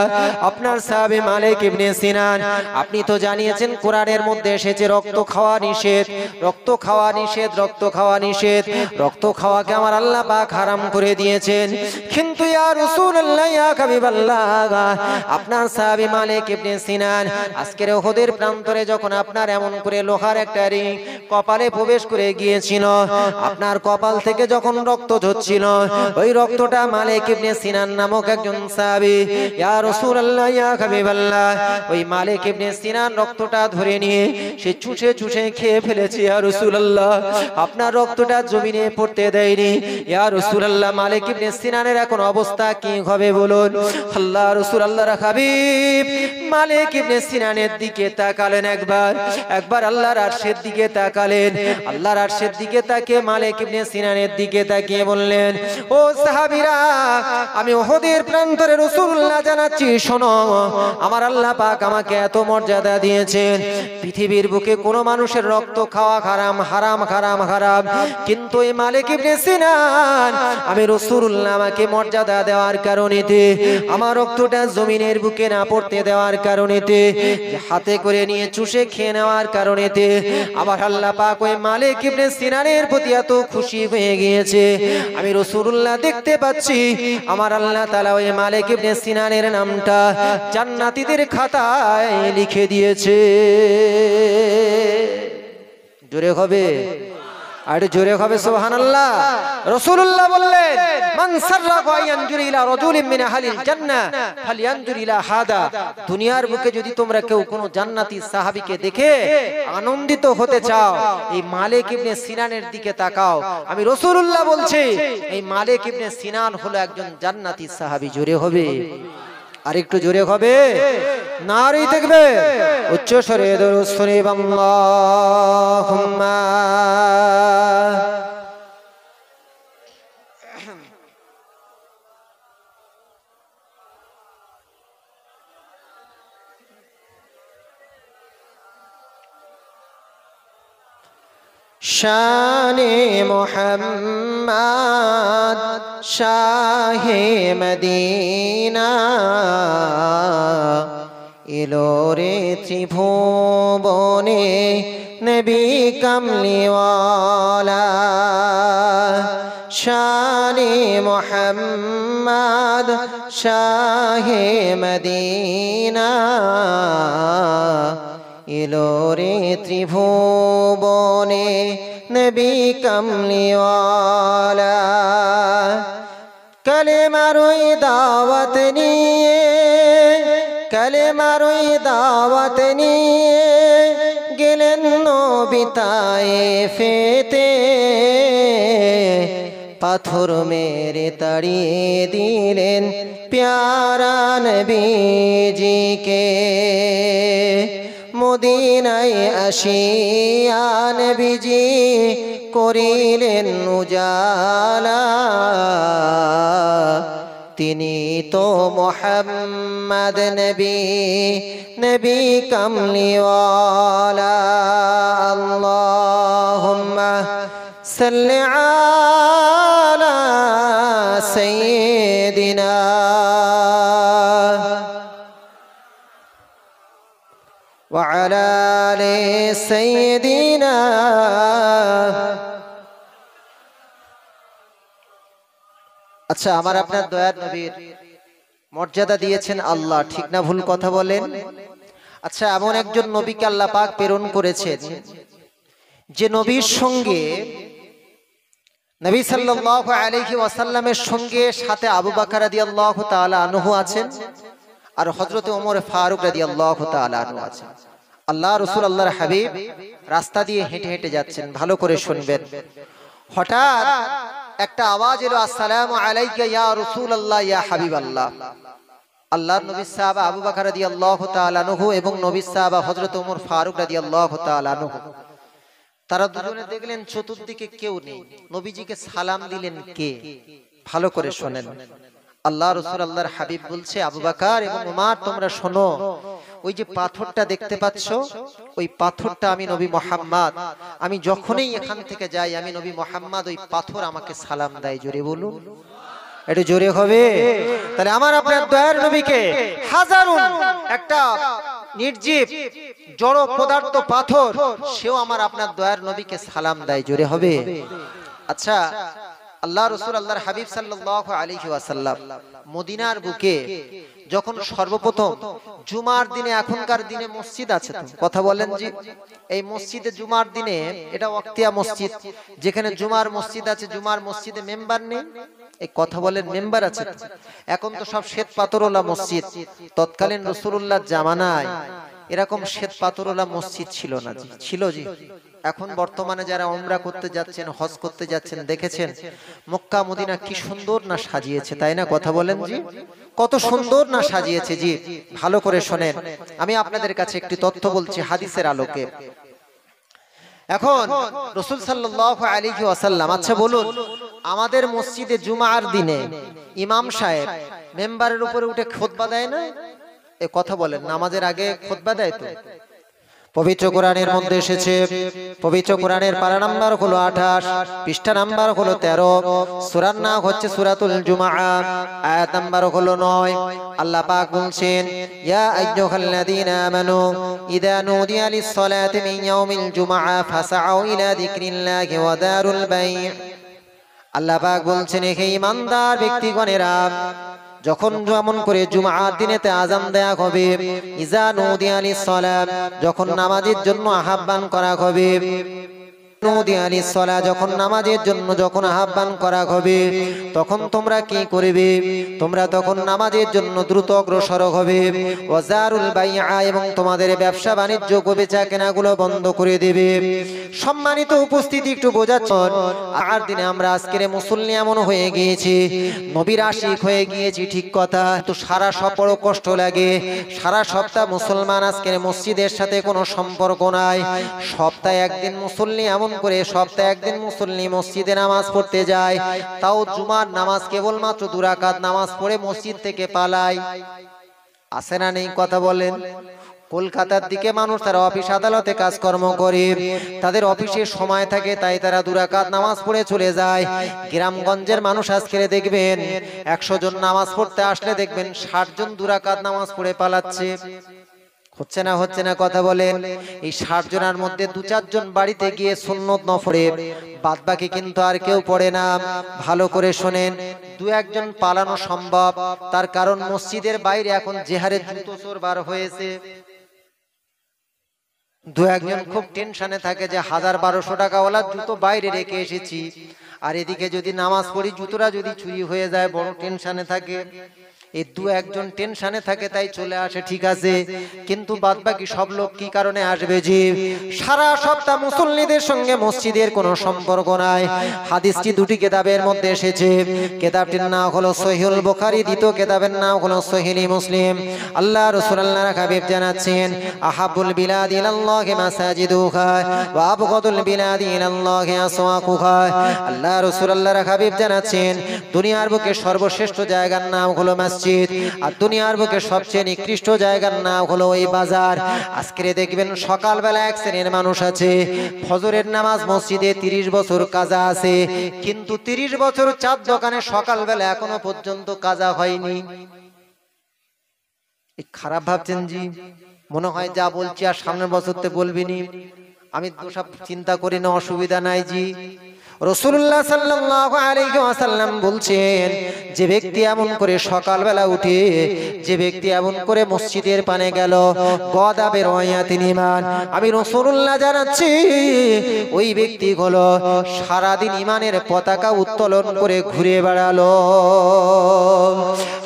S1: আপনার সাহাবী মালিক ইবনে সিনান, আপনি তো জানিয়েছেন কোরআনের মধ্যে এসেছে রক্ত খাওয়া নিষেধ, রক্ত খাওয়া নিষেধ, রক্ত খাওয়া নিষেধ, রক্ত খাওয়াকে আমার আল্লাহ পাক হারাম করে দিয়েছেন। কিন্তু ইয়া রাসূলুল্লাহ, ইয়া হাবিবাল্লাহ, আপনার সাহাবী মালিক ইবনে সিনান আজকের উহুদের প্রান্তরে যখন আপনার এমন করে লোহার একটা রিং কপালে প্রবেশ করে গিয়েছিল, আপনার কপাল থেকে যখন রক্ত ঝরছিল, ওই রক্তটা মালিক ইবনে সিনান নামক একজন সাহাবী, ইয়া রাসূলুল্লাহ, ইয়া হাবিবাল্লাহ, ওই মালিক ইবনে সিনান রক্তটা ধরে নিয়ে সে চুষে চুষে খেয়ে ফেলেছে। ইয়া রাসূলুল্লাহ, আপনার রক্তটা জমিনে পড়তে দেয়নি। ইয়া রাসূলুল্লাহ, মালিক ইবনে সিনানের এখন অবস্থা কি হবে বলুন? আল্লাহ রাসূল আল্লাহর হাবিব মালিক ইবনে সিনানের দিকে তাকালেন, একবার আল্লাহর আরশের দিকে তাকালেন। আল্লাহর আরশের দিকে তাকিয়ে মালিক ইবনে সিনানের দিকে তাকিয়ে বললেন, ও সাহাবীরা, আমি উহুদের প্রান্তরে রাসূলুল্লাহ জানাচ্ছি, শোনো, আমার আল্লাহ পাক আমাকে এত মর্যাদা দিয়েছেন, পৃথিবীর বুকে কোনো মানুষের রক্ত খাওয়া হারাম, হারাম, হারাম, হারাম, কিন্তু এই মালিক ইবনে সিনান, আমি রাসূলুল্লাহ আমাকে মর্যাদা দেওয়ার কারণেতে, আমার রক্তটা জমিনের বুকে না পড়তে দেওয়ার কারণেতে, হাতে করে নিয়ে চুষে খেয়ে নেওয়ার কারণেতে আবার আল্লাহ পাক ওই মালিক ইবনে সিনানের প্রতি এত খুশি হয়ে গিয়েছে। আমি রাসূলুল্লাহ দেখতে পাচ্ছি আমার আল্লাহ তাআলা ওই মালিক ইবনে সিনানের নামটা জান্নাতীদের খাতায় লিখে দিয়েছে। জোরে হবে, আর জোরে হবে সুবহানাল্লাহ। রাসূলুল্লাহ বললেন, মান সাররাহু আয়ানজুর ইলা রাজুলিন মিন আহলিল জান্নাহ ফালয়ানজুর ইলা হাদা। দুনিয়ার বুকে যদি তোমরা কেউ কোনো জান্নাতি সাহাবীকে দেখে আনন্দিত হতে চাও, এই মালিক ইবনে সিনানের দিকে তাকাও। আমি রাসূলুল্লাহ বলছি, এই মালিক ইবনে সিনান হলো একজন জান্নাতি সাহাবী। জোরে হবে, আর একটু জোরে হবে, নারী দেখবে, উচ্চ স্বরে দরুদ শরীফ আল্লাহুম্মা। শানে মুহাম্মদ শাহে মদিনা, ইলোরে ত্রিভুবনে নবী কামলিওয়ালা। শানে মুহাম্মদ শাহে মদিনা, ইলোরে ত্রিভুবনে নবী কামলিওয়ালা। কালেমারই দাওয়াত নিয়ে, কালেমারই দাওয়াত নিয়ে গেলেন নবী তায়েফেতে পাথর মেরে তাড়িয়ে দিলেন প্যারা নবীজিকে। মদিনায় আসিয়া নবীজি করিলেন উজালা, তিনি তো মুহাম্মদ নবী, নবী কামলিওয়ালা। আল্লাহুম্মা সাল্লি আলা সাইয়্যিদিনা ওয়া আলা আলি সাইয়্যিদিনা। আচ্ছা, আমার আপনার দয়ার নবীর মর্যাদা দিয়েছেন আল্লাহ, ঠিক না ভুল কথা বলেন? আচ্ছা, এমন একজন নবীকে আল্লাহ পাক প্রেরণ করেছেন যে নবীর সঙ্গে, নবী সাল্লাল্লাহু আলাইহি ওয়াসাল্লামের সঙ্গে সাথে আবু বকর রাদিয়াল্লাহু তাআলা আনহু আছেন, আর হযরত ওমর ফারুক রাদিয়াল্লাহু তাআলা আনহু আছেন। আল্লাহ রাসূল আল্লাহর হাবিব রাস্তা দিয়ে হেঁটে হেঁটে যাচ্ছেন, ভালো করে শুনবেন। হঠাৎ একটা আওয়াজ এলো, আসসালামু আলাইকা ইয়া রাসূলুল্লাহ ইয়া হাবিবাল্লাহ। আল্লাহর নবী সাহাবা আবু বকর রাদিয়াল্লাহু তাআলা আনহু এবং নবী সাহাবা হযরত ওমর ফারুক রাদিয়াল্লাহু তাআলা আনহু, তারা দুজনে দেখলেন চতুর্দিকে কেউ নেই। নবীজিকে সালাম দিলেন কে? ভালো করে শোনেন। আল্লাহ রাসূল আল্লাহর হাবিব বলছে, আবু বকর এবং ওমর, তোমরা শোনো, ওই যে পাথরটা দেখতে পাচ্ছ, ওই পাথরটা আমি নবী মুহাম্মদ। আমি যখনই এখান থেকে যাই, আমি নবী মুহাম্মদ, ওই পাথর আমাকে সালাম দেয়। জোরে বলুন, একটু জোরে হবে। তাহলে আমার আপনার দয়ার নবীকে হাজারুন একটা নির্জীব জড় পদার্থ পাথর, সেও আমার আপনার দয়ার নবীকে সালাম দেয়। জোরে হবে। আচ্ছা, আল্লাহ রাসূল আল্লাহর হাবিব সাল্লাল্লাহু আলাইহি ওয়াসাল্লাম মদিনার বুকে যখন সর্বপ্রথম জুমার দিনে, এখনকার দিনে মসজিদ আছে তো, কথা বলেন জি, এই মসজিদে জুমার দিনে, এটা ওয়াক্তিয়া মসজিদ, যেখানে জুমার মসজিদ আছে, জুমার মসজিদে মেম্বার নেই, এই কথা বলেন মেম্বার আছে। এখন তো সব শ্বেত পাথরওয়ালা মসজিদ। তৎকালীন রাসূলুল্লাহর জামানায় এরকম শ্বেত পাথরওয়ালা মসজিদ ছিল না জি, ছিল জি। এখন বর্তমানে যারা উমরা করতে যাচ্ছেন, হজ করতে যাচ্ছেন, দেখেছেন মক্কা মদিনা কি সুন্দর না সাজিয়েছে, তাই না? কথা বলেন জি, কত সুন্দর না সাজিয়েছে জি। ভালো করে শোনেন, আমি আপনাদের কাছে একটি তথ্য বলছি হাদিসের আলোকে। এখন রাসূল সাল্লাল্লাহু আলাইহি ওয়াসাল্লাম, আচ্ছা বলুন, আমাদের মসজিদে জুমার দিনে ইমাম সাহেব মেম্বারের উপরে উঠে খুতবা দেয় না? এ কথা বলেন, নামাজের আগে খুতবা দেয় তো? পবিত্র কোরআনের মধ্যে এসেছে, পবিত্র কোরআনের পারা নাম্বার হলো 28, পৃষ্ঠা নাম্বার হলো 13, সূরার নাম হচ্ছে সূরাতুল জুমআহ, আয়াত নাম্বার হলো 9। আল্লাহ পাক বলছেন, ইয়া আইয়ুহাল্লাযীনা আমানু ইযা নুদিয়া লিস-সালাতি মিন ইয়াউমিল জুমআহ ফাসআউ ইলা যিকরিল্লাহি ওয়া দারুল বাই'। আল্লাহ পাক বলছেন, হে ঈমানদার ব্যক্তিগণেরা, যখন যেমন করে জুমার দিনেতে আযান দেয়া হবে, ইযা নুদিয়া লিস-সালাত, যখন নামাজের জন্য আহ্বান করা হবে, নুদিয়া লিস-সালাত, যখন নামাজের জন্য যখন আহ্বান করা হবে, তখন তোমরা কি করবে? তোমরা তখন নামাজের জন্য দ্রুত অগ্রসর হবে। ওয়াজারুল বাই'a, এবং তোমাদের ব্যবসা বাণিজ্য বেচা কেনাগুলো বন্ধ করে দেবে। সম্মানিত উপস্থিতি, একটু বোঝাচ্ছেন, আর দিনে আমরা আজকের মুসল্লি এমন হয়ে গিয়েছি, নবীর আশিক হয়ে গিয়েছি, ঠিক কথা, তো সারা সপ্তাহ কষ্ট লাগে। সারা সপ্তাহ মুসলমান আজকের মসজিদের সাথে কোনো সম্পর্ক নাই। সপ্তাহে একদিন মুসল্লি, এমন করে সপ্তাহে একদিন মুসল্লি মসজিদে নামাজ পড়তে যায়, তাও জুমার নামাজ কেবলমাত্র 2 রাকাত নামাজ পড়ে মসজিদ থেকে পালায়। আছে না নেই? কথা বলেন। কলকাতার দিকে মানুষ, তারা অফিস আদালতে কাজকর্ম করে, তাদের অফিসের সময় থাকে, তাই তারা 2 রাকাত নামাজ পড়ে চলে যায়। গ্রামগঞ্জের মানুষ আজকে দেখবেন 100 জন নামাজ পড়তে আসলে দেখবেন 60 জন 2 রাকাত নামাজ পড়ে পালাচ্ছে। হচ্ছে না? হচ্ছে না? কথা বলেন। এই 60 জনের মধ্যে 2-4 জন বাড়িতে গিয়ে সুন্নত না পড়ে, বাদ বাকি কিন্তু আর কেউ পড়ে না। ভালো করে শোনেন, 2-1 জন পালানো সম্ভব, তার কারণ মসজিদের বাইরে এখন যে হারে জুতো চোর বার হয়েছে। 2-1 জন খুব টেনশনে থাকে যে 1000-1200 টাকাওয়ালা জুতো বাইরে রেখে এসেছি, আর এদিকে যদি নামাজ পড়ি জুতোটা যদি চুরি হয়ে যায়, বড় টেনশনে থাকে। এই দু একজন টেনশনে থাকে তাই চলে আসে, ঠিক আছে, কিন্তু বাদ বাকি সব লোক কি কারণে আসবে? যে সারা সপ্তাহ মুসল্লিদের সঙ্গে মসজিদের কোনো সম্পর্ক নাই। হাদিসটি দুটি কিতাবের মধ্যে এসেছে। কিতাবটির নাম হলো সহিহুল বুখারী, দ্বিতীয় কিতাবের নাম হলো সহিহ মুসলিম। আল্লাহ রাসূল আল্লাহর হাবিব জানাচ্ছেন, আহাবুল বিলাদি ইলাল্লাহি মাসাজিদুহা ওয়া আবগাদুল বিলাদি ইলাল্লাহি আসওয়াকুহা। আল্লাহ রাসূল আল্লাহর হাবিব জানাচ্ছেন, দুনিয়ার বুকে সর্বশ্রেষ্ঠ জায়গার নাম হলো মসজিদ, আর দুনিয়ার বুকে সবচেয়ে নিকৃষ্ট জায়গার নাম হলো ওই বাজার। আজকে দেখবেন সকালবেলা এক শ্রেণীর মানুষ আছে, ফজরের নামাজ মসজিদে 30 বছর কাজা আছে, কিন্তু 30 বছর চার দোকানে সকালবেলা এখনো পর্যন্ত কাজা হয়নি। খারাপ ভাবছেন জি? মনে হয় যা বলছি আর সামনের বছরতে বলবিনি, আমি তো সব চিন্তা করি না, অসুবিধা নাই জি। রাসূলুল্লাহ সাল্লাল্লাহু আলাইহি ওয়াসাল্লাম বলছেন, যে ব্যক্তি এমন করে সকালবেলা উঠে, যে ব্যক্তি এমন করে মসজিদের পানে গেল, গদা বের হয়াতিন ঈমান, আমি রাসূলুল্লাহ জানাচ্ছি ওই ব্যক্তি হলো সারাদিন ঈমানের পতাকা উত্তোলন করে ঘুরে বেড়ালো।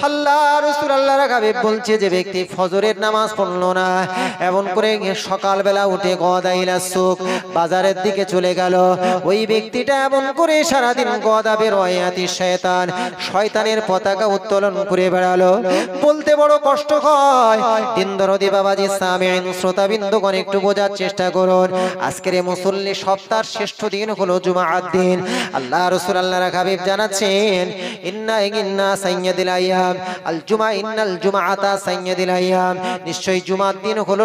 S1: আল্লাহ রাসূল আল্লাহর হাবিব বলছে, যে ব্যক্তি ফজরের নামাজ পড়লো না, এমন করে সকালবেলা উঠে গদা ইলা সুক, বাজারের দিকে চলে গেল, ওই ব্যক্তিটা এমন করে সারাদিন গদা বের হয়াতি শয়তান, শয়তানের পতাকা উত্তোলন করে বেড়ালো। বলতে বড় কষ্ট হয়, দিন দরদি বাবাজি সামিঈন শ্রোতাবিন্দুগণ একটু বোঝার চেষ্টা করুন। আজকের এই মুসল্লি সপ্তাহের শ্রেষ্ঠ দিন হলো জুমার দিন। আল্লাহ রাসূল আল্লাহর হাবিব জানাচ্ছেন, ইন্না সাইয়্যিদুল আইয়াম আল জুমা, ইন্নাল জুমাআতা সাইয়্যিদুল আইয়াম, নিশ্চয়ই জুমার দিন হলো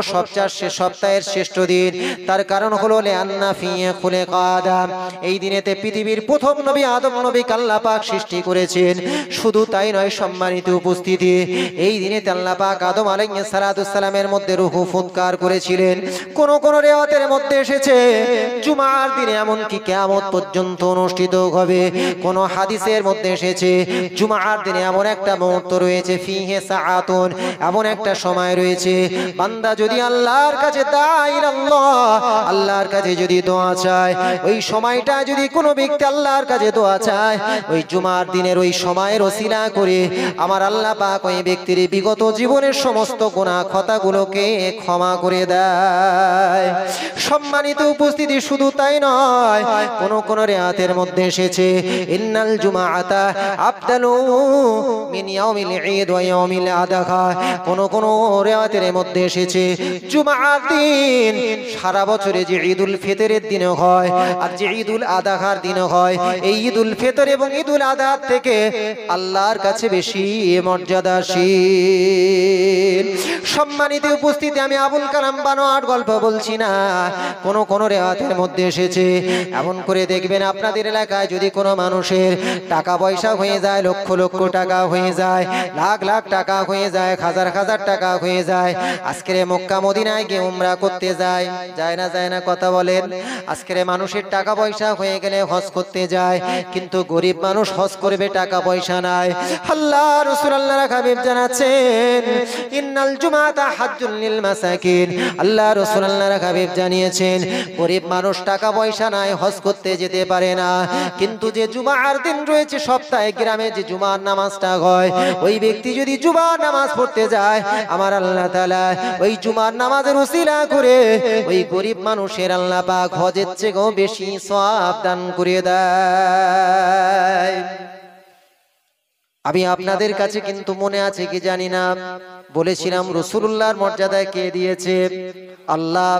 S1: সপ্তাহের শ্রেষ্ঠ দিন। তার কারণ হলো লিআন্না ফিহি খুলিকা আদম, এই দিনেতে পৃথিবীর প্রথম নবী আদম নবীকে আল্লাহ পাক সৃষ্টি করেছেন। শুধু তাই নয়, সম্মানিত উপস্থিতি, এই দিনেতে আল্লাহ পাক আদম আলাইহিস সালাতু সালামের মধ্যে রূহ ফুৎকার করেছিলেন। কোন কোন রিওয়ায়াতের মধ্যে এসেছে জুমার দিনে এমনকি কিয়ামত পর্যন্ত অনুষ্ঠিত হবে। কোন হাদিসের মধ্যে এসেছে জুমার দিনে এমন একটা মুহূর্ত রয়েছে, ফিহি সাআতুন, এমন একটা সময় রয়েছে, বান্দা যদি আল্লাহর কাছে আল্লাহর কাছে যদি দোয়া চায়, ওই সময়টা যদি কোনো ব্যক্তি আল্লাহর কাছে দোয়া চায়, ওই জুমার দিনের ওই সময়ের ওসিলা করে আমার আল্লাহ পাক ওই ব্যক্তির বিগত জীবনের সমস্ত গুনাহ খাতাগুলোকে ক্ষমা করে দেয়। সম্মানিত উপস্থিতি, শুধু তাই নয়, কোন কোন রিওয়ায়াতের মধ্যে এসেছে, ইন্নাল জুমাআতা আফদালু মিন ইয়াউমিল ঈদ ওয়া ইয়াউমিল আদাহা, কোন কোন রিওয়ায়াতের মধ্যে এসেছে জুমার দিন সারা বছরে যে ঈদুল ফিতরের দিনে হয় আর যে ঈদুল আদাহার দিনে হয়, এই ঈদুল ফিতর এবং ঈদুল আদাহা থেকে আল্লাহর কাছে বেশি মর্যাদাশীল। সম্মানিত উপস্থিতি, আমি আবুল কালাম বানোয়াট গল্প বলছি না, কোন কোন রিওয়ায়াতের মধ্যে এসেছে এমন করে দেখবেন, আপনাদের এলাকায় যদি কোনো মানুষের টাকা পয়সা হয়ে যায়, লক্ষ লক্ষ টাকা হয়ে যায়, লাখ লাখ টাকা হয়ে যায়, হাজার হাজার টাকা হয়ে যায়, আজকের মক্কা মদিনায় গিয়ে উমরা করতে যায়, যায় না যায় না কথা বলেন? আজকের মানুষের টাকা পয়সা হয়ে গেলে হজ করতে যায়, কিন্তু গরিব মানুষ হজ করবে, টাকা পয়সা নাই। আল্লাহ রাসূল আল্লাহর হাবিব জানাচ্ছেন, ইন্নাল জুমাআতা হাজ্জুল লিল মাসাকিন, আল্লাহ রাসূল আল্লাহর হাবিব জানিয়েছেন, গরিব মানুষ টাকা পয়সা নাই, হজ করতে যেতে পারে না, কিন্তু যে জুমার দিন রয়েছে সপ্তাহে গ্রামে যে জুমার নামাজটা হয়, ওই ব্যক্তি যদি জুমার নামাজ পড়তে যায়, আমার আল্লাহ তাআলা ওই জুমার নামাজের উসিলা করে ওই গরিব মানুষের আল্লাহ পাক হজের চেয়েও বেশি সওয়াব দান করে দেয়। আমি আপনাদের কাছে কিন্তু মনে আছে কি জানি না, বলেছিলাম রাসূলুল্লাহর মর্যাদা কে দিয়েছে? আল্লাহ।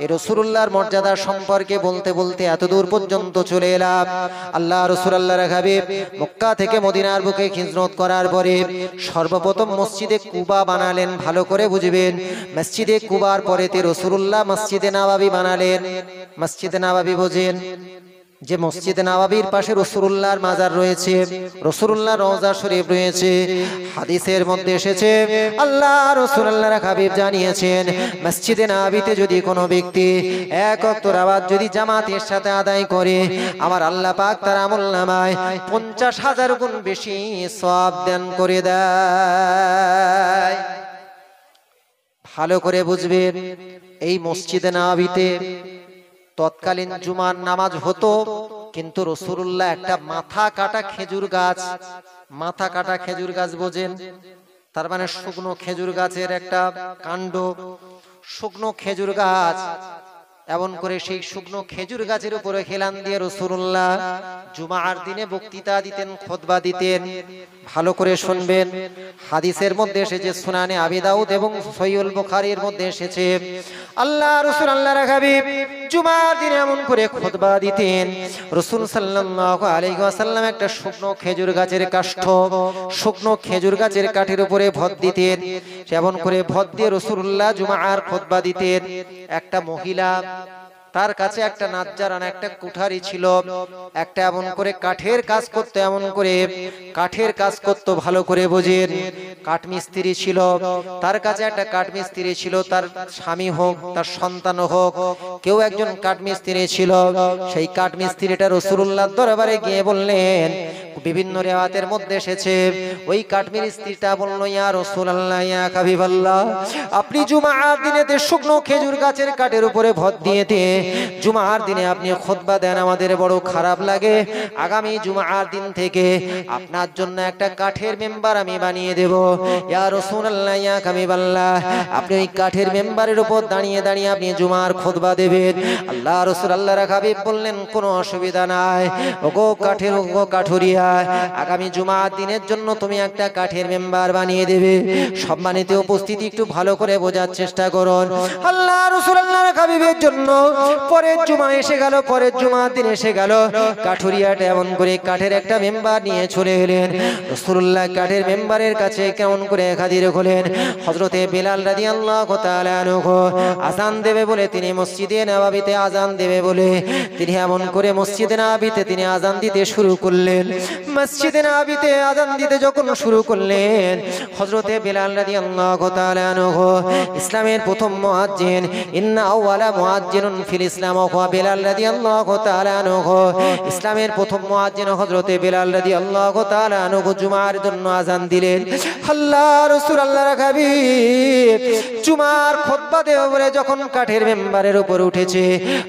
S1: এই রাসূলুল্লাহর মর্যাদা সম্পর্কে বলতে বলতে এত দূর পর্যন্ত চলে এলাম। আল্লাহ রাসূল আল্লাহর হাবিব মক্কা থেকে মদিনার বুকে হিজরত করার পরে সর্বপ্রথম মসজিদে কুবা বানালেন। ভালো করে বুঝবেন, মসজিদে কুবার পরেতে রাসূলুল্লাহ মসজিদে নববী বানালেন। মসজিদে নববী বোঝেন? যে মসজিদে নববীর পাশে রাসূলুল্লাহর মাজার রয়েছে, রাসূলুল্লাহর রওজা শরীফ রয়েছে। হাদিসের মধ্যে এসেছে, আল্লাহ রাসূল আল্লাহর হাবিব জানিয়েছেন, মসজিদে নববীতে যদি কোনো ব্যক্তি এক ওয়াক্ত নামাজ যদি জামাতের সাথে আদায় করে, আমার আল্লাহ পাক তার আমলনামায় 50,000 গুণ বেশি সওয়াব দান করে দেয়। ভালো করে বুঝবেন, এই মসজিদে নববীতে তৎকালীন জুমার নামাজ হতো, কিন্তু রাসূলুল্লাহ একটা মাথা কাটা খেজুর গাছ বোঝেন? তার মানে শুকনো খেজুর গাছের একটা কাণ্ড, শুকনো খেজুর গাছ, এমন করে সেই শুকনো খেজুর গাছের উপরে হেলান দিয়ে রাসূলুল্লাহ জুমার দিনে বক্তৃতা দিতেন, খুতবা দিতেন। ভালো করে শুনবেন, হাদিসের মধ্যে এসেছে, সুনানে আবি দাউদ এবং সহিহুল বুখারীর মধ্যে এসেছে, আল্লাহ রাসূল আল্লাহর হাবিব জুমার দিনে এমন করে খুতবা দিতেন। রাসূল সাল্লাল্লাহু আলাইহি ওয়াসাল্লাম একটা শুকনো খেজুর গাছের কাষ্ঠ, শুকনো খেজুর গাছের কাঠের উপরে ভর দিতেন, এমন করে ভর দিয়ে রাসূলুল্লাহ জুমার খুতবা দিতেন। একটা মহিলা, তার কাছে একটা নাজ্জারান, একটা কুঠারি ছিল, একটা এমন করে কাঠের কাজ করতো, এমন করে কাঠের কাজ করতো, ভালো করে বোঝেন, কাঠমিস্ত্রি ছিল। তার কাছে একটা কাঠমিস্ত্রি ছিল, তার স্বামী হোক, তার সন্তান হোক, কেউ একজন কাঠমিস্ত্রি ছিল। সেই কাঠমিস্ত্রিটা রাসূলুল্লাহর দরবারে গিয়ে বললেন, বিভিন্ন রিওয়ায়াতের মধ্যে এসেছে, ওই কাঠমিস্ত্রিটা বলল, ইয়া রাসূলুল্লাহ, ইয়া হাবিবাল্লাহ, আপনি জুমার দিনেতে শুকনো খেজুর গাছের কাঠের উপরে ভর দিয়েতে জুমার দিনে আপনি খুতবা দেন, আমাদের বড় খারাপ লাগে। আগামী জুমার দিন থেকে আপনার জন্য একটা কাঠের মেম্বার আমি বানিয়ে দেব। ইয়া রাসূলুল্লাহ, ইয়া হাবিবাল্লাহ, আপনি ওই কাঠের মেম্বারের উপর দাঁড়িয়ে দাঁড়িয়ে আপনি জুমার খুতবা দেবেন। আল্লাহ রাসূল আল্লাহর হাবিব বললেন, কোনো অসুবিধা নাই, ওগো কাঠের, ওগো কাঠুরিয়া, আগামী জুমার দিনের জন্য তুমি একটা কাঠের মেম্বার বানিয়ে দেবে। সম্মানিত উপস্থিতি, একটু ভালো করে বোঝার চেষ্টা করুন। আল্লাহ রাসূল আল্লাহর হাবিবের জন্য পরের জুমা এসে গেল, পরের জুমার দিন এসে গেল, কাঠুরিয়াটা এমন করে কাঠের একটা মেম্বার নিয়ে চলে এলেন। রাসূলুল্লাহ কাঠের মেম্বারের কাছে কেমন করে হাজির হলেন। হযরতে বেলাল রাদিয়াল্লাহু তাআলা আনহু আযান দেবে বলে, তিনি মসজিদে নববীতে আযান দেবে বলে তিনি এমন করে মসজিদে নববীতে তিনি আযান দিতে শুরু করলেন। মসজিদে নববীতে আযান দিতে যখন শুরু করলেন, হযরতে বেলাল রাদিয়াল্লাহু তাআলা আনহু ইসলামের প্রথম মুয়াজ্জিন, ইন্না আউওয়ালা মুয়াজ্জিনুন ফিল ইসলাম ওয়া বেলাল রাদিয়াল্লাহু তাআলা আনহু, ইসলামের প্রথম মুয়াজ্জিন হযরতে বেলাল রাদিয়াল্লাহু তাআলা আনহু জুমার জন্য আযান দিলেন। আল্লাহ রাসূল আল্লাহর হাবিব জুমার খুতবা দেবে বলে যখন কাঠের মেম্বারের উপর উঠেছে,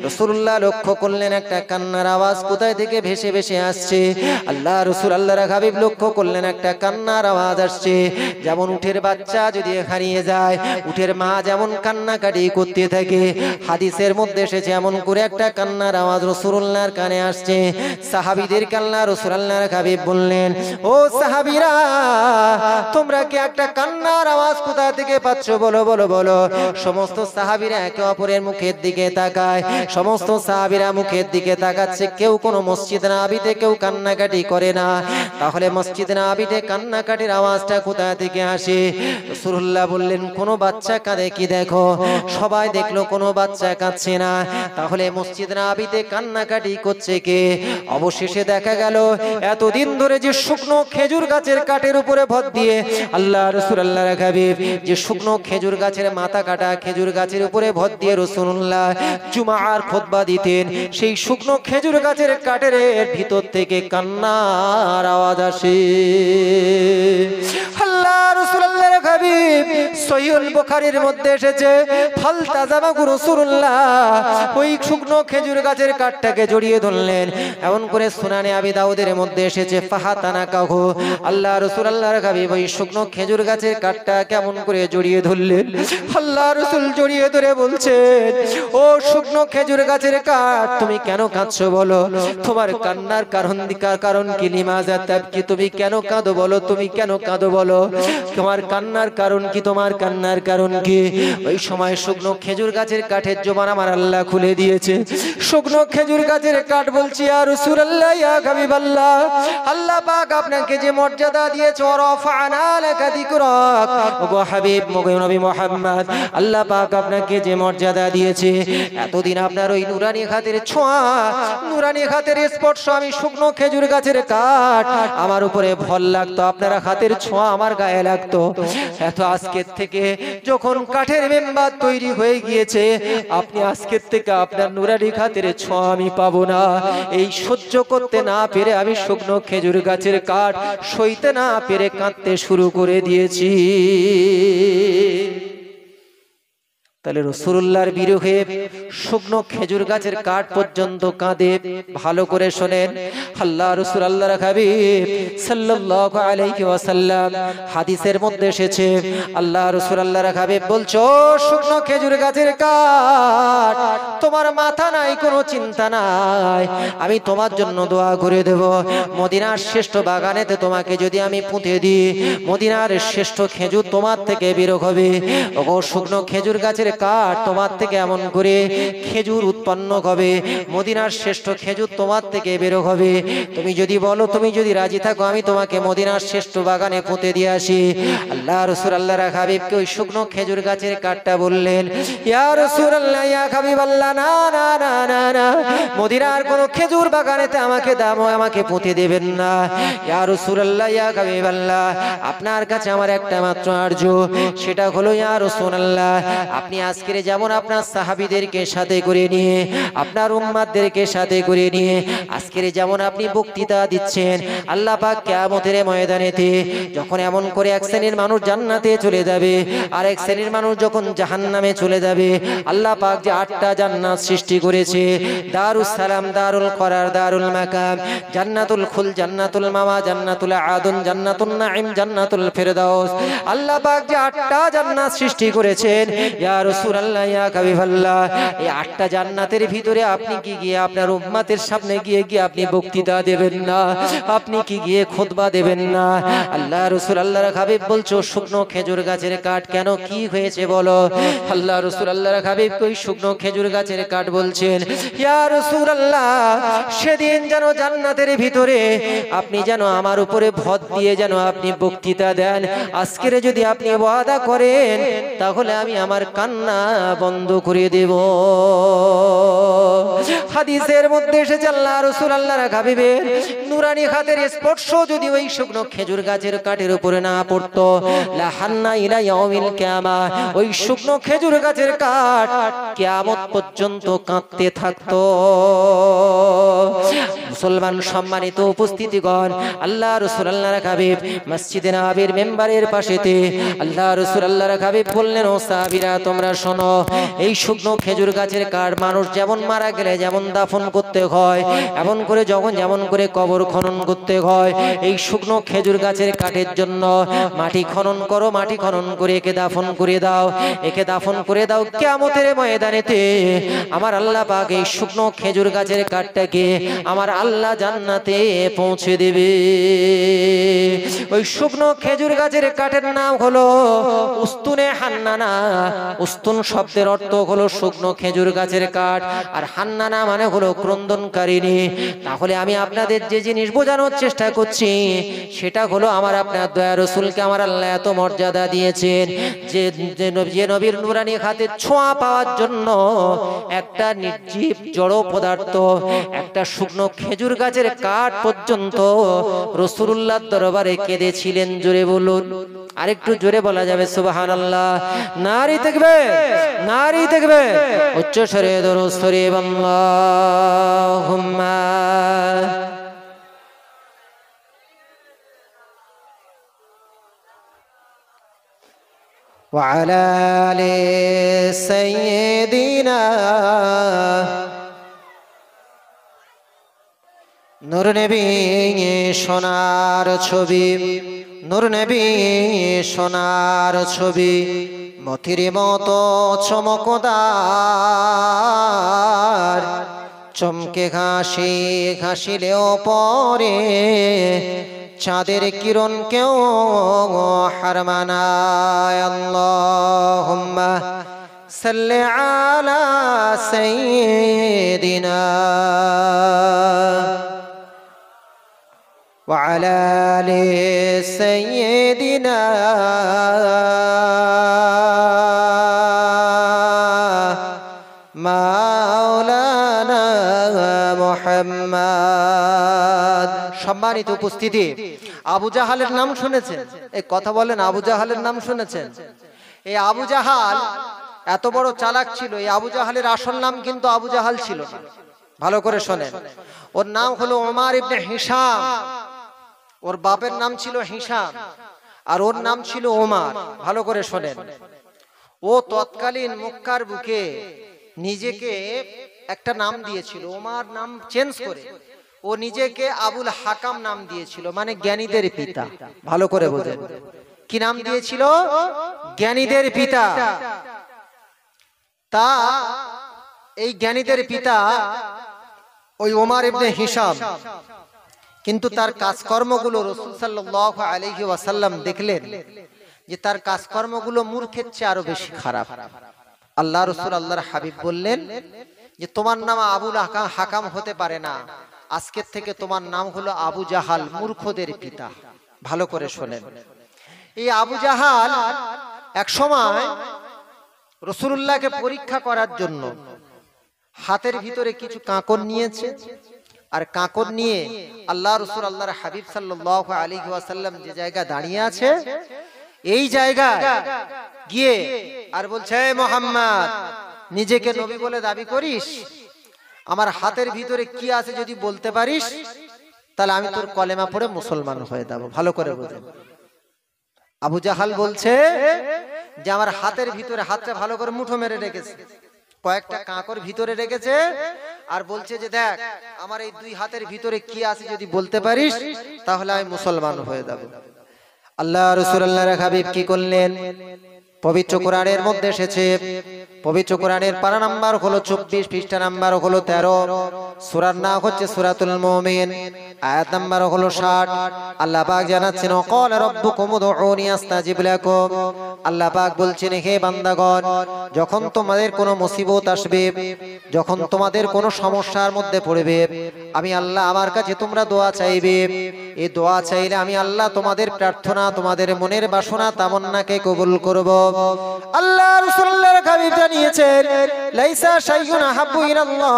S1: রাসূলুল্লাহ লক্ষ্য করলেন একটা কান্নার আওয়াজ কোথায় থেকে ভেসে ভেসে আসছে। আল্লাহ রাসূল আল্লাহর হাবিব লক্ষ্য করলেন একটা কান্নার আওয়াজ আসছে। যেমন উটের বাচ্চা যদি হারিয়ে যায়, উটের মা যেমন কান্নাকাটি করতে থাকে, হাদিসের মধ্যে এসেছে এমন করে একটা কান্নার আওয়াজ রাসূলুল্লাহর কানে আসছে। সাহাবীদের কান্না রাসূল আল্লাহর হাবিব বললেন, ও সাহাবীরা, তোমরা কি একটা কান্নার আওয়াজ কোথা থেকে পাচ্ছ? বলো বলো বলো। সমস্ত সাহাবীরা একে অপরের মুখের দিকে তাকায়, সমস্ত সাহাবীরা মুখের দিকে তাকাচ্ছে। কেউ কোনো মসজিদ নববীতে কেউ কান্নাকাটি করে না, তাহলে মসজিদ নববীতে কান্নাকাটির আওয়াজটা কোথা থেকে আসে? রাসূলুল্লাহ বললেন, কোনো বাচ্চা কাঁদে কি দেখো? সবাই দেখলো কোনো বাচ্চা কাঁদছে না, তাহলে মসজিদ নববীতে কান্নাকাটি করছে কে? অবশেষে দেখা গেল এতদিন ধরে যে শুকনো খেজুর গাছের কাঠের উপরে ভর দিয়ে আল্লাহ রাসূল আল্লাহর হাবিব যে শুকনো খেজুর গাছের মাথা কাটা খেজুর গাছের উপরে ভর দিয়ে রাসূলুল্লাহ জুমার খুতবা দিতেন, সেই শুকনো খেজুর গাছের কাঠের ভিতর থেকে কান্নার আওয়াজ আসে। আল্লাহ রাসূল আল্লাহর হাবিব সহিহুল বুখারীর মধ্যে এসেছে, ফালতাজামা রাসূলুল্লাহ ওই শুকনো খেজুর গাছের কাঠটাকে জড়িয়ে ধরলেন। এমন করে সুনানে আবি দাউদের মধ্যে এসেছে, ফাহাতানা কাহু, আল্লাহ রাসূল আল্লাহর হাবিব ওই শুকনো খেজুর গাছের কাঠটা কেমন করে জড়িয়ে ধরলেন। আল্লাহ রাসূল জড়িয়ে ধরে বলছেন, ও শুকনো খেজুর গাছের কাঠ, তুমি কেন কাঁদছো বলো? তোমার কান্নার কারণ কি? লিমাযা তাবকি, তুমি কেন কাঁদো বলো? তুমি কেন কাঁদো বলো? তোমার কান্নার কারণ কি? তোমার কান্নার কারণ কি? ওই সময় শুকনো খেজুর গাছের কাঠের জবান আমার আল্লাহ খুলে দিয়েছে। শুকনো খেজুর গাছের কাঠ বলছি, ইয়া রাসূলুল্লাহ, ইয়া হাবিবাল্লাহ, আল্লাহ পাক আপনাকে যে মর্যাদা দিয়েছে, ওয়ারাফা'না লাকা যিকরাক, ওগো হাবিব নবী মুহাম্মদ, আল্লাহ পাক আপনাকে যে মর্যাদা দিয়েছে, এতদিন আপনার ওই নুরানি হাতের ছোঁয়া, নুরানি হাতের স্পর্শ, আমি শুকনো খেজুর গাছের কাঠ আমার উপরে ভর লাগতো, আপনার হাতের ছোঁয়া আমার গায়ে লাগতো। এত আজকের থেকে যখন কাঠের মেম্বার তৈরি হয়ে গিয়েছে, আপনি আজকের থেকে আপনার নুরানি হাতের ছোঁয়া আমি পাবো না। এই সহ্য করতে না পেরে আমি শুকনো খেজুর গাছের কাঠ সইতে না পেরে কাঁদতে শুরু করে দিয়েছি। তাহলে রাসূলুল্লাহর বিরহে শুকনো খেজুর গাছের কাঠ পর্যন্ত কাঁদে। ভালো করে শোনেন, আল্লাহ রাসূল আল্লাহর হাবিব সাল্লাল্লাহু আলাইহি ওয়াসাল্লাম হাদিসের মধ্যে এসেছে, আল্লাহ রাসূল আল্লাহর হাবিব বলছো, শুকনো খেজুর গাছের কাঠ, তোমার মাথা নাই, কোনো চিন্তা নাই, আমি তোমার জন্য দোয়া করে দেব। মদিনার শ্রেষ্ঠ বাগানেতে তোমাকে যদি আমি পুঁতে দিই, মদিনার শ্রেষ্ঠ খেজুর তোমার থেকে বের হবে। ওগো শুকনো খেজুর গাছের কাঠ, তোমার থেকে এমন করে খেজুর উৎপন্ন হবে, মদিনার শ্রেষ্ঠ খেজুর তোমার থেকে বের হবে। তুমি যদি বলো, তুমি যদি রাজি থাকো, আমি তোমাকে মদিনার শ্রেষ্ঠ বাগানে পুঁতে দিয়ে আসি। আল্লাহ রাসূল আল্লাহর হাবিবকে ওই শুকনো খেজুর গাছের কাঠটা বললেন, ইয়া রাসূলুল্লাহ, ইয়া হাবিবাল্লাহ, না না না না না, মদিনার কোন খেজুর বাগানেতে আমাকে দাও, আমাকে পুঁতে দেবেন না। ইয়া রাসূলুল্লাহ, ইয়া হাবিবাল্লাহ, আপনার কাছে আমার একটা মাত্র আরজ, সেটা হলো ইয়া রাসূলুল্লাহ, আপনি আজকে যেমন আপনার সাহাবীদেরকে সাথে করে নিয়ে, আপনার উম্মতদেরকে সাথে করে নিয়ে আজকে যেমন আপনি বক্তৃতা দিচ্ছেন, আল্লাহ পাক কিয়ামতের ময়দানেতে যখন এমন করে এক শ্রেণীর মানুষ জান্নাতে চলে যাবে আর এক শ্রেণীর মানুষ যখন জাহান্নামে চলে যাবে, আল্লাহ পাক যে 8টা জান্নাত সৃষ্টি করেছে, দারুস সালাম, দারুল করার, দারুল মাকাম, জান্নাতুল খুল, জান্নাতুল মাওয়া, জান্নাতুল আদন, জান্নাতুন নাঈম, জান্নাতুল ফেরদাউস, আল্লাহ পাক যে 8টা জান্নাত সৃষ্টি করেছেন, ইয়া রাসূলুল্লাহ, ইয়া হাবিবাল্লাহ, এই 8টা জান্নাতের ভিতরে আপনি কি গিয়ে আপনার উম্মতের সামনে গিয়ে আপনি বক্তৃতা দেবেন না? আপনি কি গিয়ে খুতবা দেবেন না? আল্লাহ রাসূল আল্লাহর হাবিব বলছো, শুকনো খেজুর গাছের কাঠ, কেন, কি হয়েছে বলো? আল্লাহ রাসূল আল্লাহর হাবিব কই শুকনো খেজুর গাছের কাঠ বলছেন, ইয়া রাসূলুল্লাহ, সেদিন যেন জান্নাতের ভিতরে আপনি যেন আমার উপরে ভর দিয়ে যেন আপনি বক্তৃতা দেন, আজকের যদি আপনি ওয়াদা করেন তাহলে আমি আমার কান্না বন্ধ করে দেব। হাদিসের মধ্যে এসেছে, আল্লাহ রাসূল আল্লাহর হাবিবের নুরানি হাতের স্পর্শ যদি ওই শুকনো খেজুর গাছের কাঠের উপরে না পড়তো, লা হান্না ইলা ইয়াউমিল কিয়ামা, ওই শুকনো খেজুর গাছের কাঠ কিয়ামত পর্যন্ত কাঁদতে থাকতো। মুসলমান সম্মানিত উপস্থিতিগণ, আল্লাহ রাসূল আল্লাহর হাবিব মসজিদে নববীর মেম্বারের পাশেতে আল্লাহ রাসূল আল্লাহর হাবিব বললেন, ও সাহাবীরা তোমরা শোনো, এই শুকনো খেজুর গাছের কাঠ মানুষ যেমন মারা গেলে যেমন দাফন করতে হয়, এমন করে যখন যেমন করে কবর খনন করতে হয়, এই শুকনো খেজুর গাছের কাঠের জন্য মাটি খনন করো, মাটি খনন করে একে দাফন করে দাও, একে দাফন করে দাও। কিয়ামতের ময়দানেতে আমার আল্লাহ পাক এই শুকনো খেজুর গাছের কাঠটাকে আমার আল্লাহ জান্নাতে পৌঁছে দেবে। ওই শুকনো খেজুর গাছের কাঠের নাম হলো উস্তুনে হান্নানা। উস্তুন শব্দের অর্থ হলো শুকনো খেজুর গাছের কাঠ, আর হান্নানা মানে হলো ক্রন্দনকারিণী। তাহলে আমি আপনাদের যে জিনিস বোঝানোর চেষ্টা করছি সেটা হলো, আমার আপনার দয়া রাসূলকে আমার আল্লাহ এত মর্যাদা দিয়েছেন যে নবীর নুরানি হাতের ছোঁয়া পাওয়ার জন্য একটা নির্জীব জড় পদার্থ, একটা শুকনো খেজুর গাছের কাঠ পর্যন্ত রাসূলুল্লাহর দরবারে কেঁদেছিলেন। জোরে বলুন, আরেকটু জোরে বলা যাবে সুবহানাল্লাহ। নারী তাকবীর, নারী তাকবীর, উচ্চ স্বরে দরুদ শরীফ, আল্লাহুম্মা ওয়া আলা আলি সাইয়্যিদিনা। নূর নবী সোনার ছবি, নূর নবী সোনার ছবি, মতির মতো চমকদার, চমকে ঘাসি ঘাসিলেও পরে চাঁদের কিরণ কেউ হার মানায়। আল্লাহুম্মা সাল্লি আলা সাইয়্যিদিনা ওয়া আলা আলি সাইয়্যিদিনা মাওলানা মুহাম্মদ। সম্মানিত উপস্থিতি, আবু জাহালের নাম শুনেছেন? এই কথা বলেন, আবু জাহালের নাম শুনেছেন? এই আবু জাহাল এত বড় চালাক ছিল। এই আবু জাহালের আসল নাম কিন্তু আবু জাহাল ছিল না। ভালো করে শোনেন, ওর নাম হলো ওমর ইবনে হিশাম। ওর বাপের নাম ছিল হিশাম আর ওর নাম ছিল ওমর। ভালো করে শোনেন, ও তৎকালীন মক্কার বুকে নিজেকে একটা নাম দিয়েছিল, ওমার নাম চেঞ্জ করে ও নিজেকে আবুল হাকাম নাম দিয়েছিল, মানে জ্ঞানীদের পিতা। ভালো করে বোঝেন, কি নাম দিয়েছিল? জ্ঞানীদের পিতা। তা এই জ্ঞানীদের পিতা ওই ওমর ইবনে হিশাম, কিন্তু তার কাজকর্মগুলো রাসূল সাল্লাল্লাহু আলাইহি ওয়াসাল্লাম দেখলেন যে তার কাজকর্মগুলো মূর্খের চেয়ে আরো বেশি খারাপ। আল্লাহ রাসূল আল্লাহর হাবিব বললেন যে তোমার নাম আবুল হাকাম হতে পারে না, আজকের থেকে তোমার নাম হলো আবু জাহাল, মূর্খদের পিতা। ভালো করে শোনেন, এই আবু জাহাল এক সময় রাসূলুল্লাহকে পরীক্ষা করার জন্য হাতের ভিতরে কিছু কাঁকর নিয়েছে, আর কাঁকর নিয়ে আল্লাহ রাসূল আল্লাহর হাবিব সাল্লাল্লাহু আলাইহি ওয়াসাল্লাম যে জায়গা দাঁড়িয়ে আছে এই জায়গায় গিয়ে আর বলছে, হে মুহাম্মদ, নিজেকে নবী বলে দাবি করিস, আমার হাতের ভিতরে কি আছে যদি বলতে পারিস তাহলে আমি তোর কলেমা পড়ে মুসলমান হয়ে যাব। ভালো করে বুঝেন, আবু জাহাল বলছে যে আমার হাতের ভিতরে, হাতটা ভালো করে মুঠো মেরে রেখেছে, কয়েকটা কাঁকর ভিতরে রেখেছে, আর বলছে যে দেখ আমার এই দুই হাতের ভিতরে কি আছে যদি বলতে পারিস তাহলে আমি মুসলমান হয়ে যাব। আল্লাহ রাসূল আল্লাহর হাবিব কি করলেন? পবিত্র কোরআনের মধ্যে এসেছে, পবিত্র কোরআনের পারা নাম্বার হলো 24, পৃষ্ঠা নাম্বার হলো 13, সূরার নাম হচ্ছে সূরাতুল মুমিন, আয়াত নাম্বার হলো 60। আল্লাহ পাক জানাচ্ছেন, ক্বালা রাব্বুকুম উদউনি আস্তাজিব লাকুম। আল্লাহ পাক বলছেন, হে বান্দাগণ, যখন তোমাদের কোনো মুসিবত আসবে, যখন তোমাদের কোনো সমস্যার মধ্যে পড়বে, আমি আল্লাহ আমার কাছে তোমরা দোয়া চাইবে, এই দোয়া চাইলে আমি আল্লাহ তোমাদের প্রার্থনা, তোমাদের মনের বাসনা তামান্নাকে কবুল করব। আল্লাহ রাসূলুল্লাহর হাবিব জানিয়েছেন, লাইসা শাইউন আহাব্বু ইলাল্লাহ,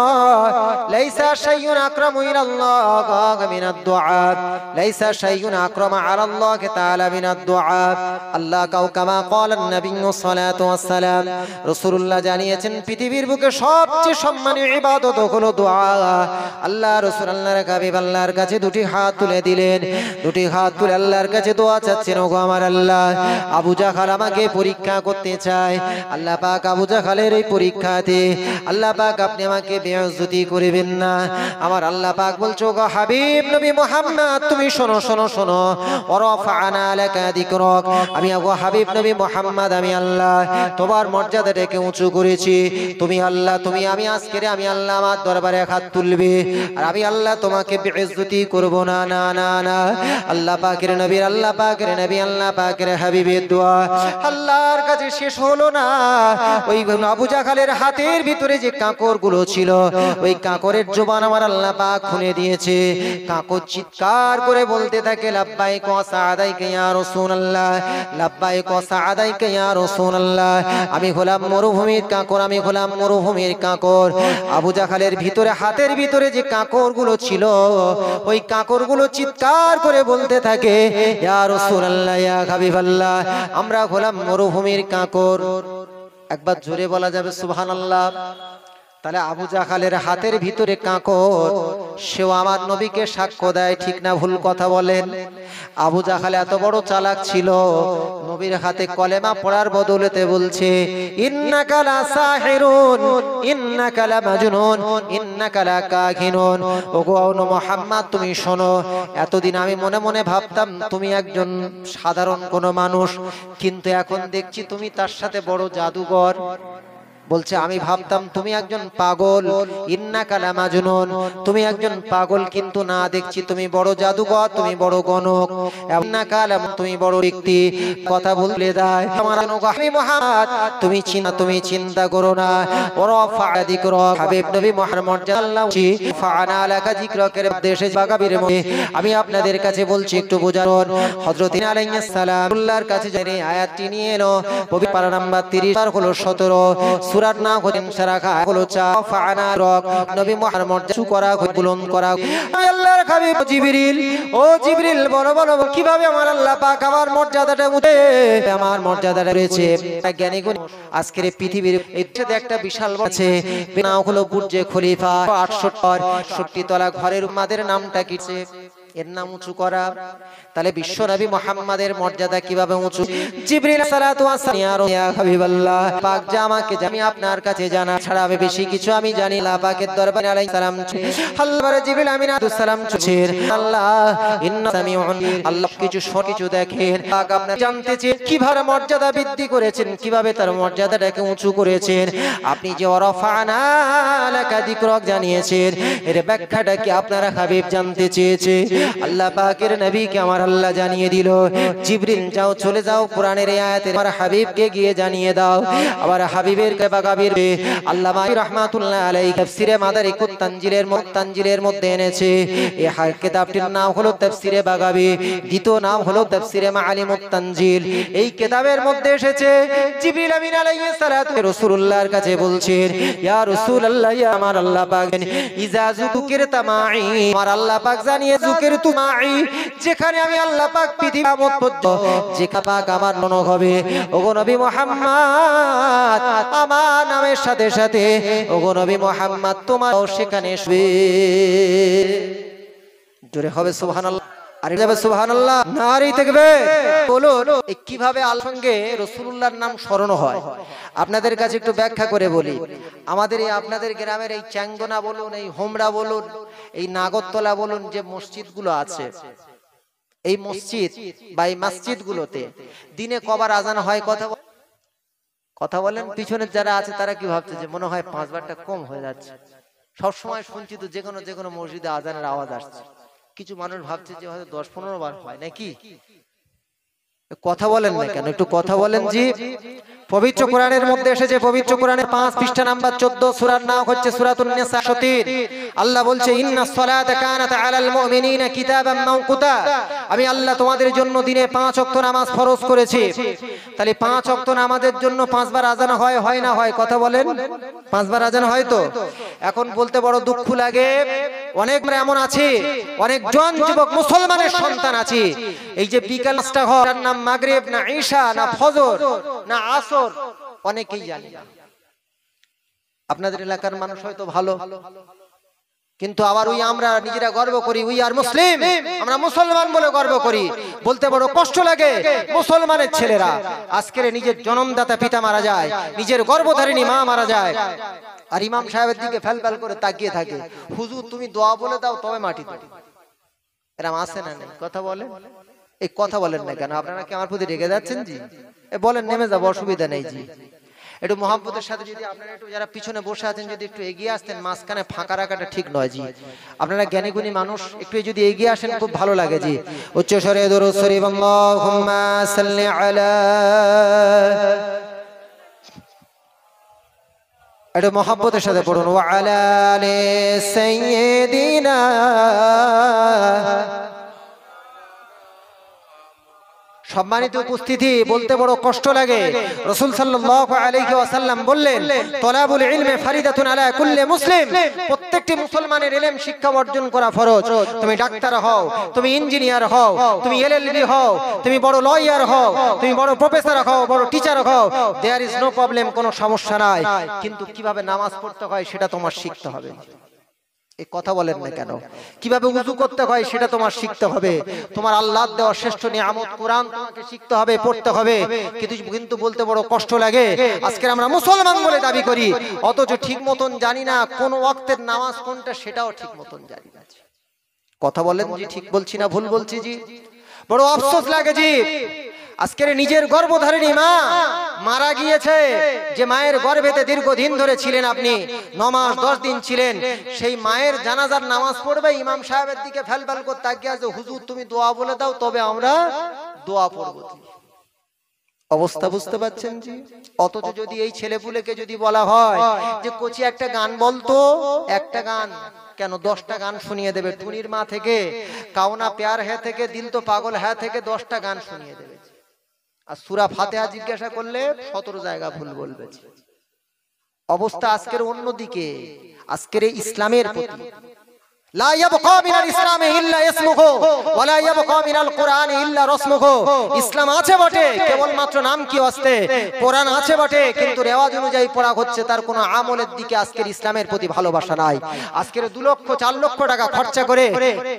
S1: লাইসা শাইউন আকরামু ইলাল্লাহ মিনাদ দুআ, লাইসা শাইউন আকরামু আলাল্লাহ তাআলা মিনাদ দুআ। আল্লাহ কামা ক্বালা নবী সাল্লাল্লাহু আলাইহি ওয়াসাল্লাম, রাসূলুল্লাহ জানিয়েছেন পৃথিবীর বুকে সবচেয়ে সম্মানীয় ইবাদত হলো দোয়া। আল্লাহ রাসূল আল্লাহর হাবিব আল্লাহর কাছে দুটি হাত তুলে দিলেন, দুটি হাত তুলে আল্লাহর কাছে দোয়া চাচ্ছেন, ওগো আমার আল্লাহ, আবু জাহাল আমাকে পরীক্ষা করতে চায়, আল্লাহ পাক আবু জাহালের এই পরীক্ষাতে আল্লাহ পাক আপনি আমাকে বেইজ্জতি করবেন না। আমার আল্লাহ পাক বলছো, ওগো হাবিব নবী মুহাম্মদ, তুমি শোনো শোনো শোনো, ওয়ারাফা'না লাকা যিকরাক, আমি ওগো হাবিব নবী মুহাম্মদ, আমি আল্লাহ তোমার মর্যাদাটাকে উঁচু করেছি। তুমি আল্লাহ, তুমি আমি আজকের আমি আল্লাহ আমার দরবারে হাত তুলবে আর আমি আল্লাহ তোমাকে বেইজ্জতি করব না, না না না। আল্লাহ পাকের নবী, আল্লাহ পাকের নবী, আল্লাহ পাকের হাবিবের দোয়া আল্লাহর কাছে শেষ হলো না। ওই আবু জাহালের হাতের ভিতরে যে কাঁকর গুলো ছিল, ওই কাঁকরের জবান আমার আল্লাহ পাক খুলে দিয়েছে। কাঁকর চিৎকার করে বলতে থাকে, লাব্বাইক ওয়া সাআদাইকা ইয়া রাসূলুল্লাহ, লাব্বাইক ওয়া সাআদাইকা ইয়া রাসূলুল্লাহ। আমি হলাম মরুভূমির কাঁকর, আমি হলাম মরুভূমির কাঁকর। আবু জাহালের ভিতরে, হাতের ভিতরে যে কাঁকর গুলো ছিল, ওই কাঁকর গুলো চিৎকার করে বলতে থাকে, ইয়া রাসূলুল্লাহ, ইয়া হাবিবাল্লাহ, আমরা হলাম মরুভূমির কাঁকর। একবার জোরে বলা যাবে সুবহানাল্লাহ? তাহলে আবু জাহালের হাতের ভিতরে কাঁকর, সেও আমার নবীকে সাক্ষ্য দেয়, ঠিক না ভুল কথা বলেন? আবু জাহাল এত বড় চালাক ছিল, নবীর হাতে কলেমা পড়ার বদলেতে বলছে, ইন্নাকা লা সাহিরুন, ইন্নাকা লা মাজনুন, ইন্নাকা লা কাহিনুন। ওগো মুহাম্মদ, তুমি শোনো, এতদিন আমি মনে মনে ভাবতাম তুমি একজন সাধারণ কোনো মানুষ, কিন্তু এখন দেখছি তুমি তার সাথে বড় জাদুকর। বলছে আমি ভাবতাম তুমি একজন পাগল, ইন্নাকা লা মাজনুন, তুমি একজন পাগল, কিন্তু না, দেখছি তুমি বড় জাদুকর, তুমি বড় গণক, ইন্নাকা লা, তুমি বড় ব্যক্তি। কথা বললে দেয় আমার নবী মুহাম্মদ, তুমি চিন্তা করো না। ওরাফা যিকরাক, হাবিব নবী মুহাম্মদ জাল্লাল্লাহু ফাআনা লাকা যিকরাকের দেশে বাগাবীর মধ্যে আমি আপনাদের কাছে বলছি, একটু বোঝানোর। হযরত আলাইহিস সালাম আল্লাহর কাছে যে আয়াতটি নিয়ে এলো, পবিত্র পারা নাম্বার 30 আর হলো 17, সূরার নাম হচ্ছে সারাখা হলো ফাআনা রক, নবী মুহাম্মদ যু করা বুলন্দ করা। আমি আল্লাহর হাবিব জিবরিল, ও জিবরিল বলো বলো, কিভাবে আমার আল্লাহ পাক আমার মর্যাদাটা উঠে, আমার মর্যাদাটা রয়েছে। জ্ঞানী গুণ আজকের পৃথিবীর এতে একটা বিশাল আছে, নাম হলো বুর্জে খলিফা, 68 তলা ঘরের, উম্মাদের নামটা কিছে এর নাম উঁচু করা। তাহলে বিশ্ব নবী মুহাম্মাদের মর্যাদা কিভাবে উঁচু? জিবরিল সালাতু ওয়াস সালাম, ইয়া হাবিবাল্লাহ, পাক যে আমাকে আমি আপনার কাছে জানা ছাড়া আমি বেশি কিছু আমি জানি না। পাকের দরবারে আলাইহিস সালাম আল্লাহর জিবরিল আমিন আলাইহিস সালাম চুছের আল্লাহ ইন্না সামিউন, আল্লাহ কিছু সব কিছু দেখেন। পাক আপনি জানতে চেয়ে কিভাবে মর্যাদা বৃদ্ধি করেছেন, কিভাবে তার মর্যাদাটাকে উঁচু করেছেন। আপনি যে ওয়ারাফানা লাকা যিকরাক জানিয়েছেন, এর ব্যাখ্যাটা কি আপনারা হাবিব জানতে চেয়েছে? আল্লাহ পাকের নবীকে আমার আল্লাহ জানিয়ে দিল, জিবরিল যাও চলে যাও কোরআনের এই আয়াতে আমার হাবিবকে গিয়ে জানিয়ে দাও। আবার হাবিবের বাগাবির আল্লামা রাহমাতুল্লাহ আলাইহি তাফসিরে মাদারিকুত তানজিলের মধ্যে এনেছে। এই কিতাবটির নাম হলো তাফসিরে বাগাবি, দ্বিতীয় নাম হলো তাফসিরে মাআলিমুত তানজিল। এই কিতাবের মধ্যে এসেছে জিবরিল আমিন আলাইহিস সালাতু রাসূলুল্লাহর কাছে বলছেন, ইয়া রাসূলুল্লাহ, ইয়া আমার আল্লাহ পাক, ইজা যুকিরতা মাই, আমার আল্লাহ পাক জানিয়ে যুকিরতু মাই, যেখানে আমি আল্লাহ পাক পৃথিবী কিয়ামত পর্যন্ত যেখানে পাক আমার মনে হবে, ওগো নবী মুহাম্মদ আমার নামের সাথে সাথে ওগো নবী মুহাম্মদ তোমারও সেখানে আসবে। জোরে হবে সুবহানাল্লাহ, আরে যাবে সুবহানাল্লাহ, নারী থাকবে। বলুন কিভাবে আল্লাহর সঙ্গে রাসূলুল্লাহর নাম স্মরণ হয়? আপনাদের কাছে একটু ব্যাখ্যা করে বলি। আমাদের এই আপনাদের গ্রামের এই চ্যাংদোনা বলুন, এই হোমরা বলুন, এই নাগরতলা বলুন, যে মসজিদগুলো আছে, এই মসজিদ বা এই মসজিদগুলোতে দিনে কবার আজান হয়? কথা বলেন। পিছনে যারা আছে তারা কি ভাবছে যে মনে হয় 5 বারটা কম হয়ে যাচ্ছে। সব সময় শুনছি তো যে কোনো মসজিদে আজানের আওয়াজ আসছে। কিছু মানুষ ভাবছে যে হয়তো 10-15 বার হয় নাকি। কথা বলেন না কেন? একটু কথা বলেন জি। পবিত্র কোরআনের মধ্যে এসেছে, পবিত্র কোরআনের 5 পৃষ্ঠা নাম্বার 14, সূরার নাম হচ্ছে সূরাতুন নিসা 103। আল্লাহ বলছে, ইন্নাস সালাতা কানাত আলাল মুমিনিনা কিতাবাম মাওকুতা, আমি আল্লাহ তোমাদের জন্য দিনে 5 ওয়াক্ত নামাজ ফরজ করেছি। তাহলে 5 ওয়াক্ত নামাজের জন্য 5 বার আযান হয় না হয়? কথা বলেন। 5 বার আযান হয় তো? এখন বলতে বড় দুঃখ লাগে, অনেক এমন আছে, অনেক জন যুবক মুসলমানের সন্তান আছে, এই যে বিকাল নাস্তা হয়, তার নাম মাগরিব না ঈশা না ফজর না আসর, অনেকেই জানে না। আপনাদের এলাকার মানুষ হয়তো ভালো, কিন্তু আবার ওই আমরা নিজেরা গর্ব করি, উই আর মুসলিম, আমরা মুসলমান বলে গর্ব করি। বলতে বড় কষ্ট লাগে, মুসলমানের ছেলেরা আজকের নিজের জন্মদাতা পিতা মারা যায়, নিজের গর্ভধারিণী মা মারা যায়, আর ইমাম সাহেবের দিকে ফেলফেল করে তাকিয়ে থাকে, হুজুর তুমি দোয়া বলে দাও তবে মাটি দেব। এরকম আছে না নেই? কথা বলেন। এই কথা বলেন না কেন? আপনারা কি আমার প্রতি রেগে যাচ্ছেন জি? বলেন নেমে যাবো, অসুবিধা নেই জি। একটু মহব্বতের সাথে যদি আপনারা একটু যারা পিছনে বসে আছেন যদি একটু এগিয়ে আসতেন, মাঝখানে ফাঁকা রাখাটা ঠিক নয় জি। আপনারা জ্ঞানীগুণী মানুষ, একটু যদি এগিয়ে আসেন খুব ভালো লাগে জি। উচ্চ স্বরে দরুদ শরীফ, আল্লাহুম্মা সাল্লি আলা, একটু মহব্বতের সাথে পড়ুন, ওয়া আলা আলি সাইয়্যিদিনা। সম্মানিত উপস্থিতি, বলতে বড় কষ্ট লাগে। রাসূল সাল্লাল্লাহু আলাইহি ওয়াসাল্লাম বললেন, তলাবুল ইলমি ফারিদাতুন আলা কুল্লি মুসলিম, প্রত্যেকটি মুসলমানের ইলম শিক্ষা অর্জন করা ফরজ। তুমি ডাক্তার হও, তুমি ইঞ্জিনিয়ার হও, তুমি এলএলবি হও, তুমি বড় লয়ার হও, তুমি বড় প্রফেসর হও, বড় টিচার হও, দেয়ার ইজ নো প্রবলেম, কোনো সমস্যা নাই। কিন্তু কিভাবে নামাজ পড়তে হয় সেটা তোমার শিখতে হবে। এই কথা বলেন না কেন? কিভাবে ওযু করতে হয় সেটা তোমার শিখতে হবে। তোমার আল্লাহর দেওয়া শ্রেষ্ঠ নিয়ামত কোরআন তোমাকে শিখতে হবে, পড়তে হবে। কিন্তু বলতে বড় কষ্ট লাগে, আজকে আমরা মুসলমান বলে দাবি করি, অথচ ঠিক মতন জানি না কোন ওয়াক্তের নামাজ কোনটা সেটাও ঠিক মতন জানি না। কথা বলেন জি, ঠিক বলছি না ভুল বলছি জি? বড় আফসোস লাগে জি। আজকের নিজের গর্ভধারিণী মা মারা গিয়েছে, যে মায়ের গর্ভেতে দীর্ঘদিন ধরে ছিলেন আপনি, 9 মাস 10 দিন ছিলেন, সেই মায়ের জানাজার নামাজ পড়বে, ইমাম সাহেবের দিকে ফেলফেল করে তাকিয়ে আছে, হুজুর তুমি দোয়া বলে দাও তবে আমরা দোয়া পড়ব। অবস্থা বুঝতে পারছেন জি? অথচ যদি এই ছেলেপুলেকে যদি বলা হয় যে কোচি একটা গান বলতো, একটা গান কেন 10টা গান শুনিয়ে দেবে, টুনির মা থেকে, কাউনা প্যার হ্যাঁ থেকে, দিল তো পাগল হ্যাঁ থেকে 10টা গান শুনিয়ে দেবে। আর সূরা ফাতিহা জিজ্ঞাসা করলে 17 জায়গা ভুল বলবে। অবস্থা আজকের অন্যদিকে। আজকের ইসলামের প্রতি লা ইয়াবকা মিনাল ইসলামি ইল্লা ইসমুহু ওয়া লা ইয়াবকা মিনাল কুরআনি ইল্লা রাসমুহু। ইসলাম আছে বটে, কেবলমাত্র নাম কি আসছে, কোরআন আছে বটে, কিন্তু রেওয়াজ অনুযায়ী পড়া হচ্ছে, তার কোনো আমলের দিকে আজকের ইসলামের প্রতি ভালোবাসা নাই। আজকের 2 লক্ষ 4 লক্ষ টাকা খরচা করে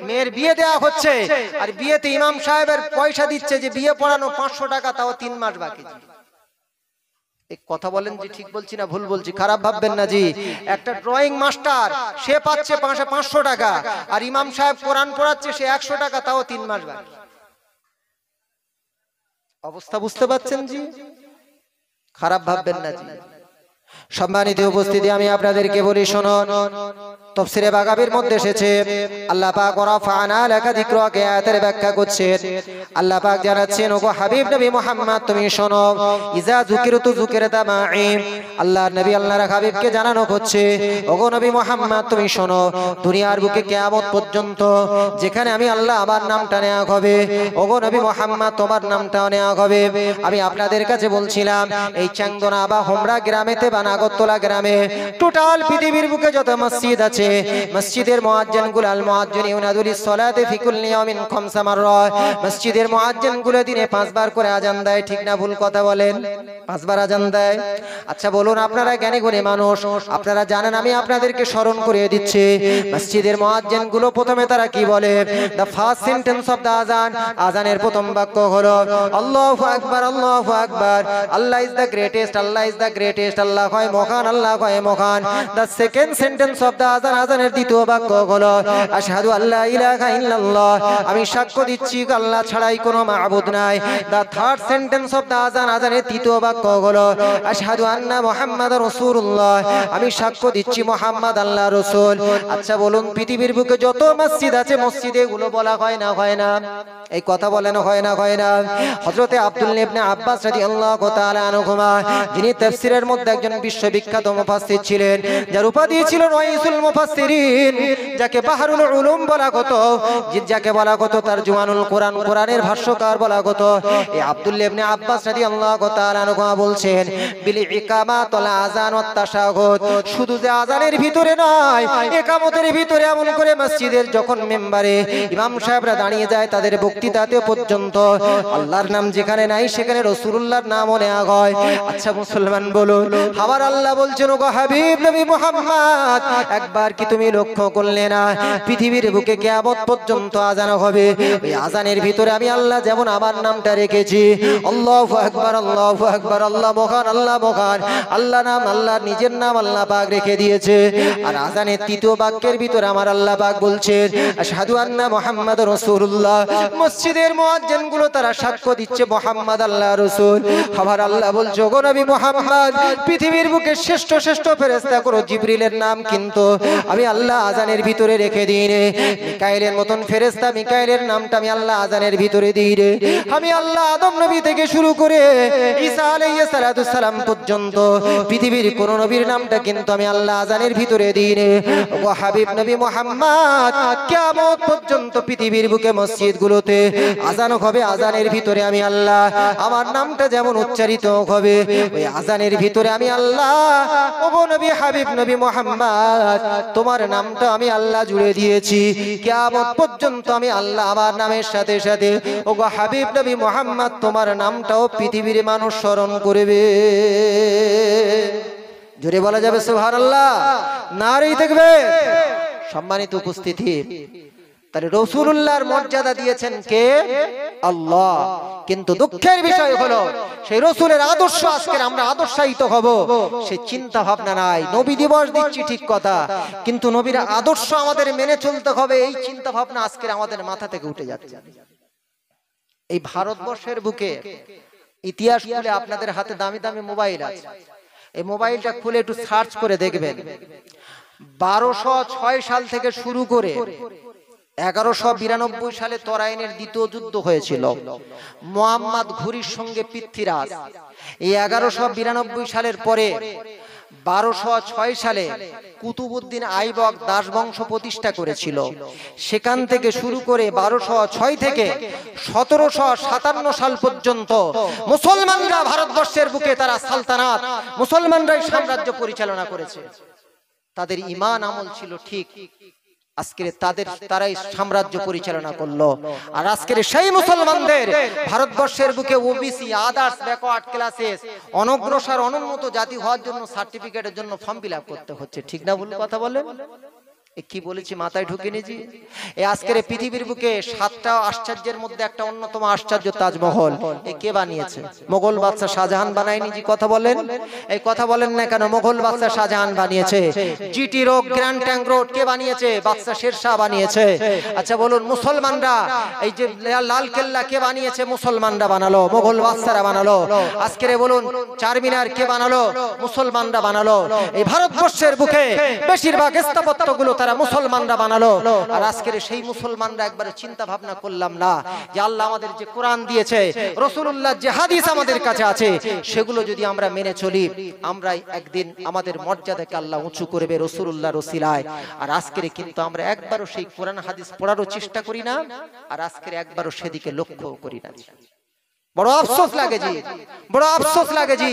S1: মেয়ের বিয়ে দেওয়া হচ্ছে, আর বিয়েতে ইমাম সাহেবের পয়সা দিচ্ছে যে বিয়ে পড়ানো 500 টাকা, তাও 3 মাস বাকি। কথা বলেন জি, ঠিক বলছি না ভুল বলছি? খারাপ ভাববেন না জি। একটা ড্রয়িং মাস্টার সে পাচ্ছে 500 টাকা, আর ইমাম সাহেব কোরআন পড়াচ্ছে সে 100 টাকা, তাও 3 মাস বাকি। অবস্থা বুঝতে পারছেন জি? খারাপ ভাববেন না জি। সম্মানিত উপস্থিতি, আমি আপনাদেরকে বলি শুনুন, তাফসীরে বাগাবীর মধ্যে এসেছে আল্লাহ পাক রাফা'না লাকা যিকরাকা আয়াতের ব্যাখ্যা করছেন। আল্লাহ পাক জানাচ্ছেন, ওগো হাবিব নবী মুহাম্মদ তুমি শোনো, ইজা যুকিরতু যুকিরতা মা'i। আল্লাহ নবী আল্লাহর হাবিবকে জানানো হচ্ছে, ওগো নবী মুহাম্মদ তুমি শোনো, দুনিয়ার বুকে কিয়ামত পর্যন্ত যেখানে আমি আল্লাহ আমার নামটা নেওয়া হবে, ওগো নবী মুহাম্মদ তোমার নামটাও নেওয়া হবে। আমি আপনাদের কাছে বলছিলাম, এই চাংদনা বা হোমরা গ্রামেতে বা নাগরতলা গ্রামে টোটাল পৃথিবীর বুকে যত মসজিদ আছে, মসজিদের মুয়াজ্জিনগুলো আল মুয়াজ্জিন ইউনাদুলিস সালাতে ফি কুল্লি ইয়াউমিন 5 মাররা, মসজিদের মুয়াজ্জিনগুলো দিনে 5 বার করে আযান দেয়। ঠিক না ভুল কথা বলেন? 5 বার আযান দেয়। আচ্ছা বলুন, আপনারা জ্ঞানী গুণী মানুষ, আপনারা জানেন, আমি আপনাদেরকে স্মরণ করিয়ে দিচ্ছি, মসজিদের মুয়াজ্জিনগুলো প্রথমে তারা কি বলে? The first sentence of the azaan, আযানের প্রথম বাক্য হলো আল্লাহু আকবার, আল্লাহু আকবার, Allah is the greatest, Allah is the greatest, Allah হয় মহান, আল্লাহ হয় মহান। The second sentence of the azaan, আযানের দ্বিতীয় বাক্য হলো আশহাদু আল্লা ইলাহা ইল্লাল্লাহ, আমি সাক্ষ্য দিচ্ছি আল্লাহ ছাড়াই কোনো মাবুদ নাই। দা third sentence of the azaan, আযানের তৃতীয় বাক্য হলো আশহাদু আন্না মুহাম্মাদুর রাসূলুল্লাহ, আমি সাক্ষ্য দিচ্ছি মুহাম্মদ আল্লাহ রাসূল। আচ্ছা বলুন, পৃথিবীর বুকে যত মসজিদ আছে, মসজিদে এগুলো বলা হয় না হয় না? এই কথা বলেন হয় না হয় না? হযরতে আব্দুল্লাহ ইবনে আব্বাস রাদিয়াল্লাহু তাআলা আনহুমা, যিনি তাফসীরের মধ্যে একজন বিশ্ববিখ্যাত মুফাসসির ছিলেন, যার উপাধি ছিল রাইসুল মুফাসসিরিন, যাকে বাহরুল উলুম বলা হতো, যাকে বলা হতো তারজুমানুল কোরআন, কোরআনের ভাষ্যকার বলা হতো। এই আব্দুল্লাহ ইবনে আব্বাস রাদিয়াল্লাহু তাআলা আনহুমা বলছেন, বিল ইকামাত ওয়াল আযান ওয়াত তাশাহুদ, শুধু যে আযানের ভিতরে নয়, ইকামতের ভিতরে, এমন করে মসজিদের যখন মেম্বারে ইমাম সাহেবরা দাঁড়িয়ে যায়, তাদের বক্তৃতাতে পর্যন্ত আল্লাহর নাম যেখানে নাই, সেখানে রাসূলুল্লাহর নামও নেওয়া হয়। আচ্ছা মুসলমান বলুন, আবার আল্লাহ বলছেন, ওগো হাবিব নবী মুহাম্মদ, একবার কি তুমি লক্ষ্য করলে না, পৃথিবীর বুকে কিয়ামত পর্যন্ত আযান হবে, ওই আযানের ভিতরে আমি আল্লাহ যেমন আমার নামটা রেখেছি, আল্লাহু আকবার, আল্লাহু আকবার, আল্লাহ মহান, আল্লাহ মহান, আল্লাহ নাম, আল্লাহর নিজের নাম আল্লাহ পাক রেখে দিয়েছে। আর আযানের তৃতীয় বাক্যের ভিতরে আমার আল্লাহ পাক বলছেন আশহাদু আন্না মুহাম্মাদুর রাসূলুল্লাহ, মসজিদের মুয়াজ্জিনগুলো তারা সাক্ষ্য দিচ্ছে মুহাম্মদ আল্লাহ রাসূল। আবার আল্লাহ বলছে, ওগো নবী মুহাম্মদ, পৃথিবীর বুকে শ্রেষ্ঠ শ্রেষ্ঠ ফেরেশতা করো জিবরিলের নাম কিন্তু আমি আল্লাহ আযানের ভিতরে রেখে দিই রে। মিকাইলের মতন ফেরেশতা, মিকাইলের নামটা আমি আল্লাহ আযানের ভিতরে দিই রে। আমি আল্লাহ আদম নবী থেকে শুরু করে ঈসা আলাইহিস সালাতু সালাম পর্যন্ত পৃথিবীর কোন নবীর নামটা কিন্তু আমি আল্লাহ আযানের ভিতরে দিই রে। ওগো হাবিব নবী মুহাম্মদ, কিয়ামত পর্যন্ত পৃথিবীর বুকে মসজিদগুলোতে আযান হবে, আযানের ভিতরে আমি আল্লাহ আমার নামটা যেমন উচ্চারিত হবে, ওই আযানের ভিতরে আমি আল্লাহ, ওগো নবী হাবিব নবী মুহাম্মদ, তোমার নামটা আমি আল্লাহ জুড়ে দিয়েছি। কিয়ামত পর্যন্ত আমি আল্লাহ আমার নামের সাথে সাথে, ওগো হাবিব নবী মুহাম্মদ, তোমার নামটাও পৃথিবীর মানুষ স্মরণ করবে। জোরে বলা যাবে সুবহানাল্লাহ, নারী থাকবে। সম্মানিত উপস্থিতি, তাহলে রাসূলুল্লাহর মর্যাদা দিয়েছেন কে? আল্লাহ। কিন্তু দুঃখের বিষয় হলো, সেই রাসূলের আদর্শ আজকে আমরা আদর্শায়িত হব, সেই চিন্তা ভাবনা নাই। নবী দিবস দিচ্ছি ঠিক কথা, কিন্তু নবীর আদর্শ আমাদের মেনে চলতে হবে, এই চিন্তা ভাবনা আজকে আমাদের মাথা থেকে উঠে যাচ্ছে। এই ভারতবর্ষের বুকে ইতিহাস খুলে, আপনাদের হাতে দামি দামি মোবাইল আছে, এই মোবাইলটা খুলে একটু সার্চ করে দেখবেন, 1206 সাল থেকে শুরু করে 1192 সালে তরাইনের দ্বিতীয় যুদ্ধ হয়েছিল। মুহাম্মদ ঘুরির সঙ্গে পৃথ্বীরাজ। এই 1192 সালের পরে 1206 সালে কুতুবউদ্দিন আইবক দাস বংশ প্রতিষ্ঠা করেছিল। সেখান থেকে শুরু করে 1206 থেকে 1757 সাল পর্যন্ত মুসলমানরা ভারতবর্ষের বুকে তারা সালতানাত, মুসলমানরাই সাম্রাজ্য পরিচালনা করেছে। তাদের ঈমান আমল ছিল ঠিক, আজকের তারাই সাম্রাজ্য পরিচালনা করলো। আর আজকের সেই মুসলমানদের ভারতবর্ষের বুকে ওবিসি, আদার্স, ব্যাকওয়ার্ড ক্লাসেস, অনগ্রসর অনুন্নত জাতি হওয়ার জন্য সার্টিফিকেটের জন্য ফর্ম ফিল আপ করতে হচ্ছে। ঠিক না ভুল কথা বলেন? কি বলেছি মাথায় ঢুকে নিয়েছি? এই আজকের পৃথিবীর বুকে 7টা আশ্চর্যের মধ্যে একটা অন্যতম আশ্চর্য তাজমহল। এ কে বানিয়েছে? মোগল বাদশা শাহজাহান বানায়নি? জি কথা বলেন, এই কথা বলেন না কেন? মোগল বাদশা শাহজাহান বানিয়েছে। GT road, grand trunk road কে বানিয়েছে? বাদশা শেরশাহ বানিয়েছে। আচ্ছা বলুন, মুসলমানরা এই যে লাল কেল্লা কে বানিয়েছে? মুসলমানরা বানালো, মোগল বাদশারা বানালো। আজকের বলুন, চারমিনার কে বানালো? মুসলমানরা বানালো। এই ভারতবর্ষের বুকে বেশিরভাগ স্থাপত্যগুলো তারা মুসলমানরা বানালো। আর আজকের সেই মুসলমানরা একবারে চিন্তা ভাবনা করলাম না যে আল্লাহ আমাদের যে কোরআন দিয়েছে, রাসূলুল্লাহ যে হাদিস আমাদের কাছে আছে, সেগুলো যদি আমরা মেনে চলি, আমরা একদিন আমাদের মর্যাদাকে আল্লাহ উঁচু করবে রাসূলুল্লাহর ওসিলায়। আর আজকের কিন্তু আমরা একবারও সেই কোরআন হাদিস পড়ারও চেষ্টা করি না, আর আজকের একবারও সেদিকে লক্ষ্য করি না। বড় আফসোস লাগে জি, বড় আফসোস লাগে জি।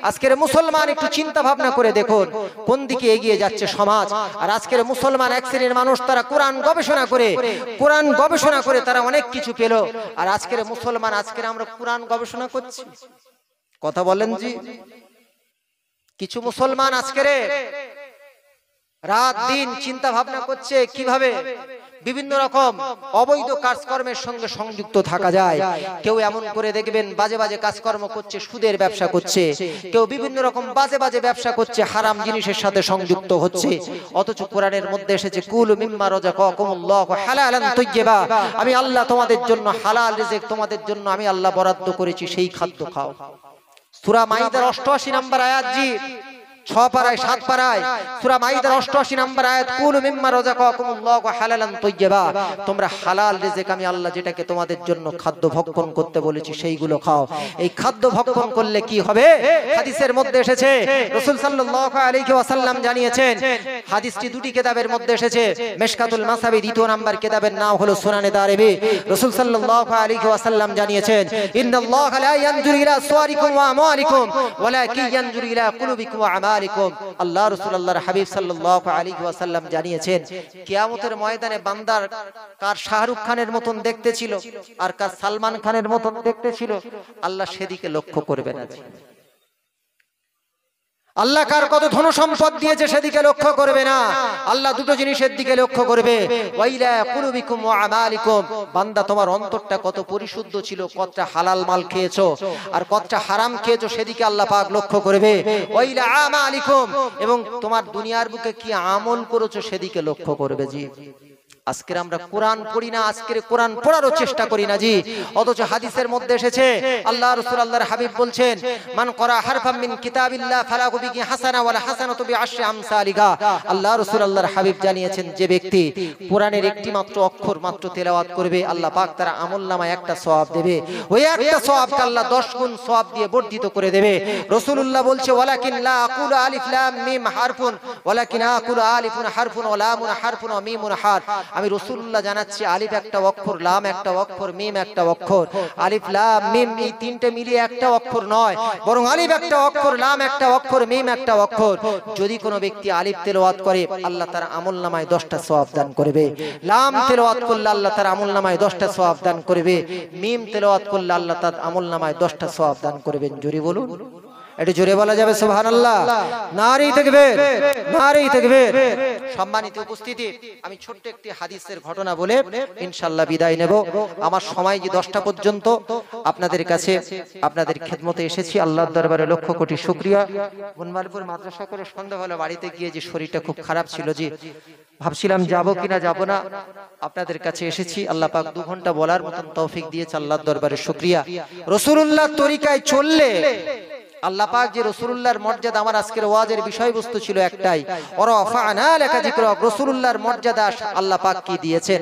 S1: আজকের মুসলমান একটু চিন্তা ভাবনা করে দেখুন কোন দিকে এগিয়ে যাচ্ছে সমাজ। আর আজকের মুসলমান এক শ্রেণীর মানুষ, তারা কোরআন গবেষণা করে তারা অনেক কিছু পেল। আর আজকের মুসলমান, আজকের আমরা কোরআন গবেষণা করছি? কথা বলেন জি। কিছু মুসলমান আজকের রাত দিন চিন্তা ভাবনা করছে কিভাবে বিভিন্ন রকম অবৈধ কাজকর্মের সঙ্গে সংযুক্ত থাকা যায়। কেউ এমন করে দেখবেন বাজে বাজে কাজকর্ম করছে, সুদের ব্যবসা করছে, কেউ বিভিন্ন রকম বাজে বাজে ব্যবসা করছে, হারাম জিনিসের সাথে সংযুক্ত হচ্ছে। অথচ কোরআনের মধ্যে এসেছে কুলু মিম্মা রাযাকাকুমুল্লাহু হালালান তাইয়্যিবা, আমি আল্লাহ তোমাদের জন্য হালাল রিজিক তোমাদের জন্য আমি আল্লাহ বরাদ্দ করেছি, সেই খাদ্য খাও। সূরা মাইদার 88 নম্বর আয়াত জি, 6 পারায় 7 পারায় সূরা মাইদার 88 নম্বর আয়াত, কুলু মিম্মা রাযাকাকুমুল্লাহু হালালান তাইয়্যিবা, তোমরা হালাল রিজিক আমি আল্লাহ যেটাকে তোমাদের জন্য খাদ্য ভক্ষণ করতে বলেছি সেইগুলো খাও। এই খাদ্য ভক্ষণ করলে কি হবে? হাদিসের মধ্যে এসেছে, রাসূল সাল্লাল্লাহু আলাইহি ওয়াসাল্লাম জানিয়েছেন। হাদিসটি দুটি কিতাবের মধ্যে এসেছে। মিশকাতুল মাসাবি 2 নম্বর কিতাবের নাম হলো সুনানে দারিমি। রাসূল সাল্লাল্লাহু আলাইহি ওয়াসাল্লাম জানিয়েছেন, ইন্নাল্লাহা লা ইয়ানজুরু ইলা সুওয়ারিকুম ওয়া আমওয়ালিকুম ওয়ালাকিন ইয়ানজুরু ইলা কুলুবিকুম ওয়া আমালিকুম। আল্লাহ রাসূলুল্লাহর হাবিব সাল্লাল্লাহু আলাইহি ওয়াসাল্লাম জানিয়েছেন, কিয়ামতের ময়দানে বান্দার কার শাহরুখ খানের মতন দেখতে ছিল আর কার সালমান খানের মতন দেখতে ছিল, আল্লাহ সেদিকে লক্ষ্য করবে না। আল্লাহ কার কত ধন সম্পদ দিয়েছে সেদিকে লক্ষ্য করবে না, আল্লাহ দুটো জিনিসের দিকে লক্ষ্য করবে, ওয়াইলা কুলুবিকুম ওয়া আমালিকুম, বান্দা তোমার অন্তরটা কত পরিশুদ্ধ ছিল, কতটা হালাল মাল খেয়েছো আর কতটা হারাম খেয়েছো সেদিকে আল্লাহ পাক লক্ষ্য করবে, ওয়াইলা আমালিকুম, এবং তোমার দুনিয়ার বুকে কি আমল করেছো সেদিকে লক্ষ্য করবে। জি আজকে আমরা কোরআন পড়ি না, আজকে কোরআন পড়ারও চেষ্টা করি না জি। অথচ হাদিসের মধ্যে এসেছে, আল্লাহ রাসূল আল্লাহর হাবিব বলছেন, মান করা হারফাম মিন কিতাবিল্লাহ ফালাহু বিহি হাসানা ওয়ালা হাসানাতু বিআশরি আমসালিহা। আল্লাহ রাসূল আল্লাহর হাবিব জানিয়েছেন, যে ব্যক্তি কোরআনের একটি মাত্র অক্ষর মাত্র তেলাওয়াত করবে, আল্লাহ পাক তার আমলনামায় একটা সওয়াব দেবে, ওই একটা সওয়াবকে আল্লাহ 10 গুণ সওয়াব দিয়ে বর্ধিত করে দেবে। রাসূলুল্লাহ বলছে, ওয়ালাকিন লা আকুলু আলিফ লাম মিম হারফুন ওয়ালাকিন আকুলু আলিফুন হারফুন ওয়া লামুন হারফুন ওয়া মিমুন হারফ। আমি রাসূলুল্লাহ জানাচ্ছি, আলিফ একটা অক্ষর, লাম একটা অক্ষর, মিম একটা অক্ষর। আলিফ লাম মিম এই তিনটে মিলিয়ে একটা অক্ষর নয়, বরং আলিফ একটা অক্ষর, লাম একটা অক্ষর, মিম একটা অক্ষর। যদি কোনো ব্যক্তি আলিফ তেলাওয়াত করে, আল্লাহ তার আমলনামায় 10টা সওয়াব দান করবে। লাম তেলাওয়াত করলে আল্লাহ তার আমলনামায় 10টা সওয়াব দান করবে। মিম তেলাওয়াত করলে আল্লাহ তার আমলনামায় 10টা সওয়াব দান করবেন। জোরে বলুন, একটু জোরে বলা যাবে সুবহানাল্লাহ? নারী তাকবীর, নারী তাকবীর। সম্মানিত উপস্থিতি, আমি ছোট্ট একটি হাদিসের ঘটনা বলে ইনশাআল্লাহ বিদায় নেব। আমার সময় যে 10টা পর্যন্ত, আপনাদের কাছে আপনাদের খেদমতে এসেছি। আল্লাহর দরবারে লক্ষ কোটি শুকরিয়া। বনমালপুর মাদ্রাসা করে সন্ধ্যাবেলা বাড়িতে গিয়ে যে শরীরটা খুব খারাপ ছিল, জি ভাবছিলাম যাবো কিনা যাব না, আপনাদের কাছে এসেছি। আল্লাহ পাক 2 ঘন্টা বলার মতন তৌফিক দিয়েছে, আল্লাহর দরবারে শুকরিয়া। রাসূলুল্লাহর তরিকায় চললে আল্লাহ পাক যে রাসূলুল্লাহর মর্যাদা, আমার আজকের ওয়াজের বিষয়বস্তু ছিল একটাই, ওয়ারাফা'না লাকা যিকরাক, রাসূলুল্লাহর মর্যাদা আল্লাহ পাক কি দিয়েছেন,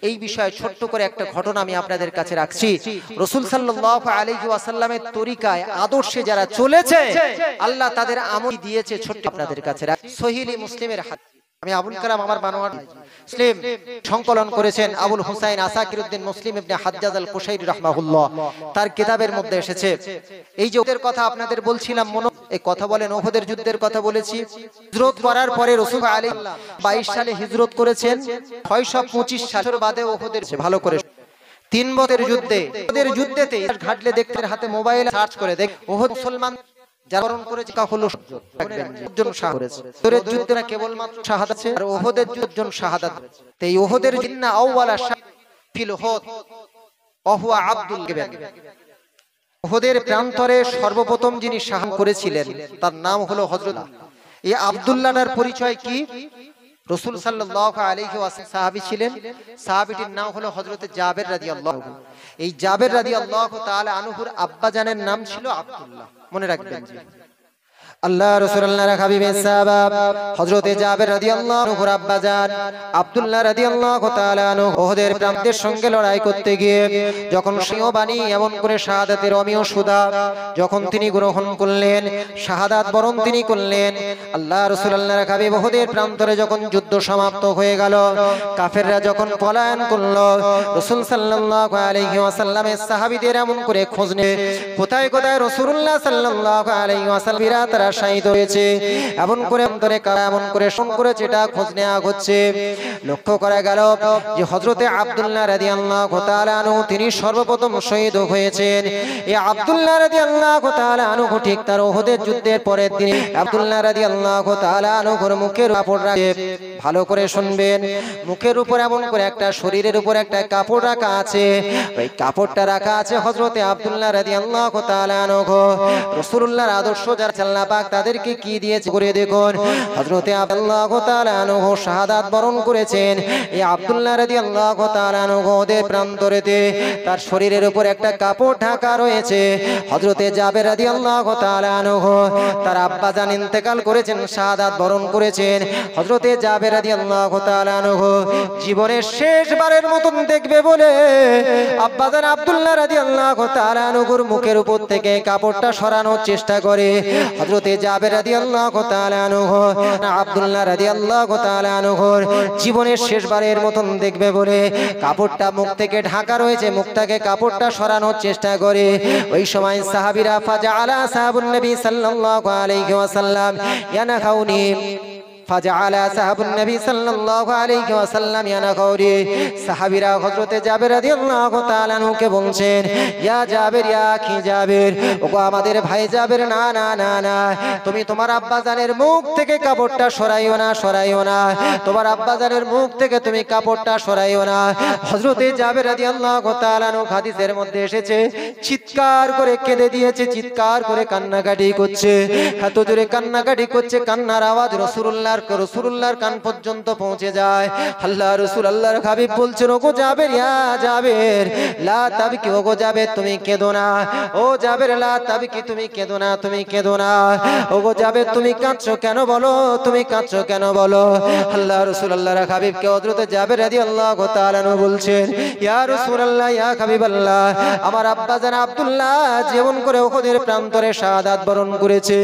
S1: এই বিষয়ে ছোট্ট করে একটা ঘটনা আমি আপনাদের কাছে রাখছি। রাসূল সাল্লাল্লাহু আলাইহি ওয়াসাল্লামের তরিকায় আদর্শে যারা চলেছে, আল্লাহ তাদের আমল দিয়েছে, ছোট্ট আপনাদের কাছে রাখ। সহিহ মুসলিমের হাদিস, আমি আবুল কালাম আমার বানোয়াট মুসলিম সংকলন করেছেন আবুল হুসাইন আসাকিরউদ্দিন মুসলিম ইবনে হাজ্জাজ আল কুশাইরি রাহমাহুল্লাহ, তার কিতাবের মধ্যে এসেছে। এই যে ওদের কথা আপনাদের বলছিলাম, এই কথা বলেন ওহদের যুদ্ধের কথা বলেছি। হিজরত করার পরে রাসূল আলাইহিস সালাম 22 সালে হিজরত করেছেন, 625 সালের বাদে ওহদের ভালো করে 3 বছরের যুদ্ধে, ওদের যুদ্ধেতে ঘাটলে দেখতে হাতে মোবাইল সার্চ করে দেখ ওহদ মুসলমান জাবরণ করেছে কা হলো জন শাহাদাত করেছে। তোরের যুদ্ধে না কেবলমাত্র শাহাদাত আছে, আর ওহদের যুদ্ধজন শাহাদাত। তো এই ওহদের জিন্না আউওয়ালা ফিল উহুদ ওহুয়া আব্দুল্লাহ। ওহদের প্রান্তরে সর্বপ্রথম যিনি শাহাদাত করেছিলেন তার নাম হলো হযরত এই আব্দুল্লাহর পরিচয় কি? রাসূল সাল্লাল্লাহু আলাইহি ওয়াসাল্লাম সাহাবী ছিলেন, সাহাবীটির নাম হলো হযরত জাবের রাদিয়াল্লাহু। এই জাবের রাদিয়াল্লাহু তাআলা আনহুর আব্বা জানের নাম ছিল আব্দুল্লাহ, মনে রাখবেন। আল্লাহ রাসূলুল্লাহর হাবিবের সাহাবা হযরত জাবের রাদিয়াল্লাহু আনহুর আব্বা জান আব্দুল্লাহ রাদিয়াল্লাহু তাআলা আনহু ওহদের প্রান্তের সঙ্গে লড়াই করতে গিয়ে যখন সিংহবাণী এমন করে শাহাদাতের অমিয় সুদা যখন তিনি গ্রহণ করলেন, শাহাদাত বরণ তিনি করলেন, আল্লাহ রাসূলুল্লাহর হাবিব ওহদের প্রান্তরে যখন যুদ্ধ সমাপ্ত হয়ে গেল, কাফেররা যখন পলায়ন করল, রাসূল সাল্লাল্লাহু আলাইহি ওয়াসাল্লামের সাহাবীদের এমন করে খোঁজ নিয়ে কোথায় কোথায় রাসূলুল্লাহ সাল্লাল্লাহু আলাইহি ওয়াসাল্লাম তারা শহীদ হয়েছে এমন করে অন্তরে এমন করে শোন করেছে, এটা খোঁজ নেওয়া হচ্ছে। লক্ষ্য করা গেল যে হযরতে আব্দুল্লাহ রাদিয়াল্লাহু তাআলা আনহু তিনি সর্বপ্রথম শহীদ হয়েছেন। এই আব্দুল্লাহ রাদিয়াল্লাহু তাআলা আনহু ঠিক তার ওহদের যুদ্ধের পরের দিন আব্দুল্লাহ রাদিয়াল্লাহু তাআলা আনহুর মুখের কাপড় রাখে, ভালো করে শুনবেন, মুখের উপর এমন করে একটা শরীরের উপর একটা কাপড় রাখা আছে, ওই কাপড়টা রাখা আছে হযরতে আব্দুল্লাহ রাদিয়াল্লাহু তাআলা আনহু। রাসূলুল্লাহর আদর্শ যারা আল্লাহ পাক তাদেরকে কি দিয়েছে করে দেখুন। হযরতে আব্দুল্লাহ তাআলা আনহু শাহাদাত বরণ করেছেন। এই আব্দুল্লাহ রাদিয়াল্লাহু তাআলা আনহু ওদের প্রান্তরেতে তার শরীরের উপর একটা কাপড় ঢাকা রয়েছে। হযরতে জাবের রাদিয়াল্লাহু তাআলা আনহু তার আব্বা জান ইন্তেকাল করেছেন, শাহাদাত বরণ করেছেন। হযরতে জাবের রাদিয়াল্লাহু তাআলা আনহু জীবনের শেষবারের মতন দেখবে বলে আব্বা জান আব্দুল্লাহ রাদিয়াল্লাহু তাআলা আনহুর মুখের উপর থেকে কাপড়টা সরানোর চেষ্টা করে। হযরতে জাবের রাদিয়াল্লাহু তাআলা আনহু আব্দুল্লাহ রাদিয়াল্লাহু তাআলা আনহুর জীবনের শেষবারের মতন দেখবে বলে কাপড়টা মুখ থেকে ঢাকা রয়েছে, মুখটাকে কাপড়টা সরানোর চেষ্টা করে। ওই সময় সাহাবীরা ফাজআলা সাহাবুন নবী সাল্লাল্লাহু আলাইহি ওয়াসাল্লাম ইয়ানাখাউনি ফাজআলা সাহাবুন নবী সাল্লাল্লাহু আলাইহি ওয়াসাল্লাম ইয়ানাখাউরি। সাহাবীরা হযরতে জাবের রাদিয়াল্লাহু তাআলা আনহুকে বলছেন, ইয়া জাবের, ইয়া আখি জাবের, ওগো আমাদের ভাই জাবের, না না না না, তুমি তোমার আব্বাজানের মুখ থেকে কাপড়টা সরাইও না, সরাইও না, তোমার আব্বাজানের মুখ থেকে তুমি কাপড়টা সরাইও না। হযরতে জাবের রাদিয়াল্লাহু তাআলা আনহু হাদিসের মধ্যে এসেছে চিৎকার করে কেঁদে দিয়েছে, চিৎকার করে কান্নাকাটি করছে, এত জোরে কান্নাকাটি করছে, কান্নার আওয়াজ রাসূলুল্লাহর কান পর্যন্ত পৌঁছে যায়। আল্লাহ রাসূল আল্লাহর হাবিব বলছেন, ওগো জাবের, ইয়া জাবের, লা তাবকি, ওগো জাবের তুমি কেঁদো না, ও জাবের লা তাবকি, তুমি কেঁদো না, তুমি কেঁদো না, ওগো জাবের তুমি কাঁদছো কেন বলো, তুমি কাঁদছো কেন বলো। আল্লাহ রাসূল আল্লাহর হাবিবকে হযরত জাবের রাদিয়াল্লাহু তাআলা আনহু বলছেন, ইয়া রাসূলুল্লাহ, ইয়া হাবিবাল্লাহ, আমার আব্বা জান আব্দুল্লাহ জীবন করে উহুদের প্রান্তরে শাহাদাত বরণ করেছে,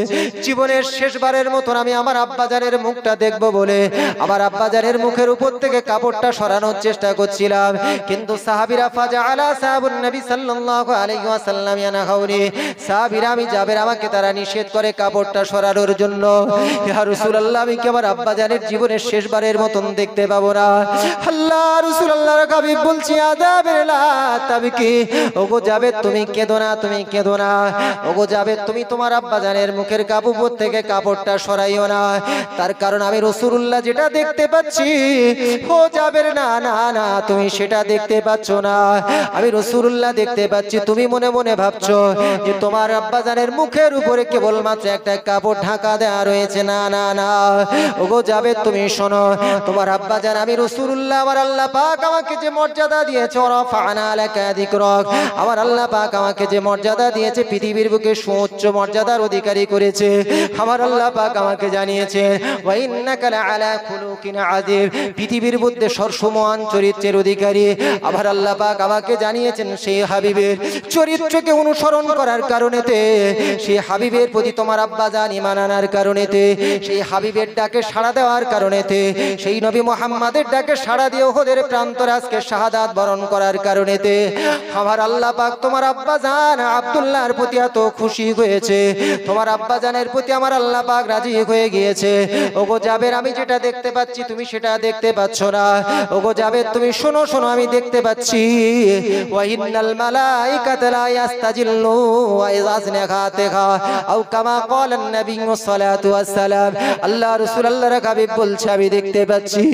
S1: জীবনের শেষবারের মতন আমি আমার আব্বা জানের মুখটা দেখবো বলে আমার আব্বাজানের মুখের উপর থেকে কাপড়টা সরানোর চেষ্টা করছিলাম, কিন্তু সাহাবীরা ফাজআলা সাহাবুন নবী সাল্লাল্লাহু আলাইহি ওয়াসাল্লাম ইয়ানাখাউনি, সাহাবীরা আমি জাবের আমাকে তারা নিষেধ করে কাপড়টা সরানোর জন্য। ইয়া রাসূলুল্লাহ, আমি কি আমার আব্বাজানের জীবনের শেষবারের মতন দেখতে পাবো না? আল্লাহ রাসূল আল্লাহর হাবিব বলছি, ইয়া জাবের লা তাবকি, ওগো জাবের তুমি কেঁদো না, তুমি কেঁদো না, ওগো জাবের তুমি তোমার আব্বাজানের মুখের কাপড় থেকে কাপড়টা সরাইও না। তার কারণ আমি রাসূলুল্লাহ যেটা দেখতে পাচ্ছি, ও জাবের না না না, তুমি সেটা দেখতে পাচ্ছ না, আমি রাসূলুল্লাহ দেখতে পাচ্ছি। তুমি মনে মনে ভাবছো যে তোমার আব্বাজানের মুখের উপরে কেবলমাত্র একটা কাপড় ঢাকা দেওয়া রয়েছে, না না না, ওগো জাবের তুমি শোনো, তোমার আব্বাজান আমি রাসূলুল্লাহ, আমার আল্লাহ পাক আমাকে যে মর্যাদা দিয়েছে, ওরাফা'না লাকা যিকরাক, আমার আল্লাহ পাক আমাকে যে মর্যাদা দিয়েছে, পৃথিবীর বুকে সুউচ্চ মর্যাদার অধিকারী করেছে, আমার আল্লাহ পাক আমাকে জানিয়েছে, ওয়াই ইন্নাকা লাআলা খুলুকিন আযীম, পৃথিবীর মধ্যে সর্বমহান চরিত্রের অধিকারী। আবার আল্লাহ পাক আমাকে জানিয়েছেন সেই হাবিবের চরিত্রকে অনুসরণ করার কারণেতে, সেই হাবিবের প্রতি তোমার আব্বা জান ঈমান আনার কারণেতে, সেই হাবিবের ডাকে সাড়া দেওয়ার কারণেতে, সেই নবী মুহাম্মাদের ডাকে সাড়া দিয়ে ওদের প্রান্তরে আজকে শাহাদাত বরণ করার কারণেতে আমার আল্লাহ পাক তোমার আব্বা জান আব্দুল্লাহর প্রতি এত খুশি হয়েছে, তোমার আব্বা জানের প্রতি আমার আল্লাহ পাক রাজি হয়ে গিয়েছে। ওগো জাবের, আমি যেটা দেখতে পাচ্ছি তুমি সেটা দেখতে পাচ্ছ না। ওগো জাবের, তুমি শোনো শোনো, আমি দেখতে পাচ্ছি ওয়া ইন্নাল মালাইকাতা লা ইয়াস্তাজিল্লু ওয়া ইযাজনাকাতিহা আও কামা ক্বালান নবী সাল্লাল্লাহু আলাইহি ওয়াসাল্লাম। আল্লাহ রাসূল আল্লাহর হাবিব বলছে আমি দেখতে পাচ্ছি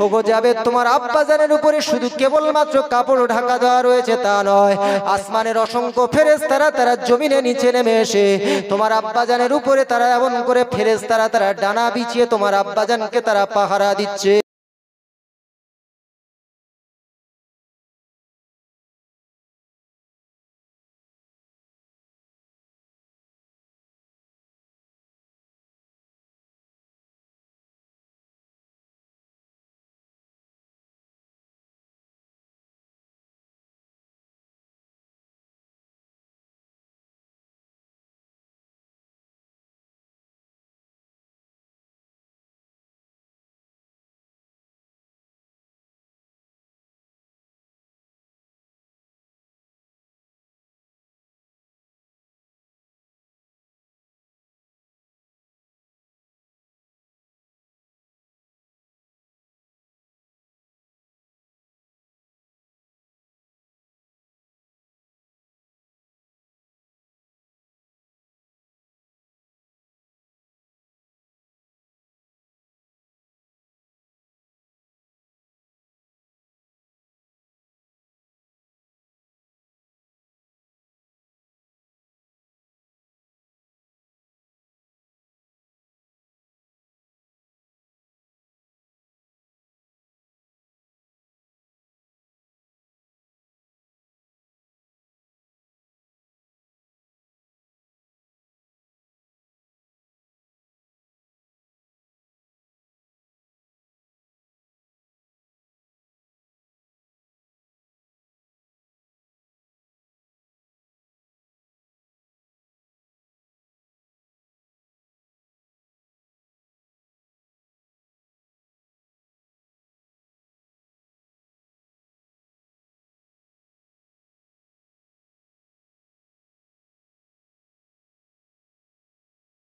S1: ওগো জাবের, তোমার আব্বা জানের উপরে শুধু কেবলমাত্র কাপড় ঢাকা দেওয়া রয়েছে তা নয়, আসমানের অসংখ্য ফেরেশতারা তারা জমিনে নিচে নেমে এসে তোমার আব্বাজানের উপরে তারা এমন করে ফেরেশতারা তারা ডানা বিছিয়ে তোমার আব্বাজানকে তারা পাহারা দিচ্ছে।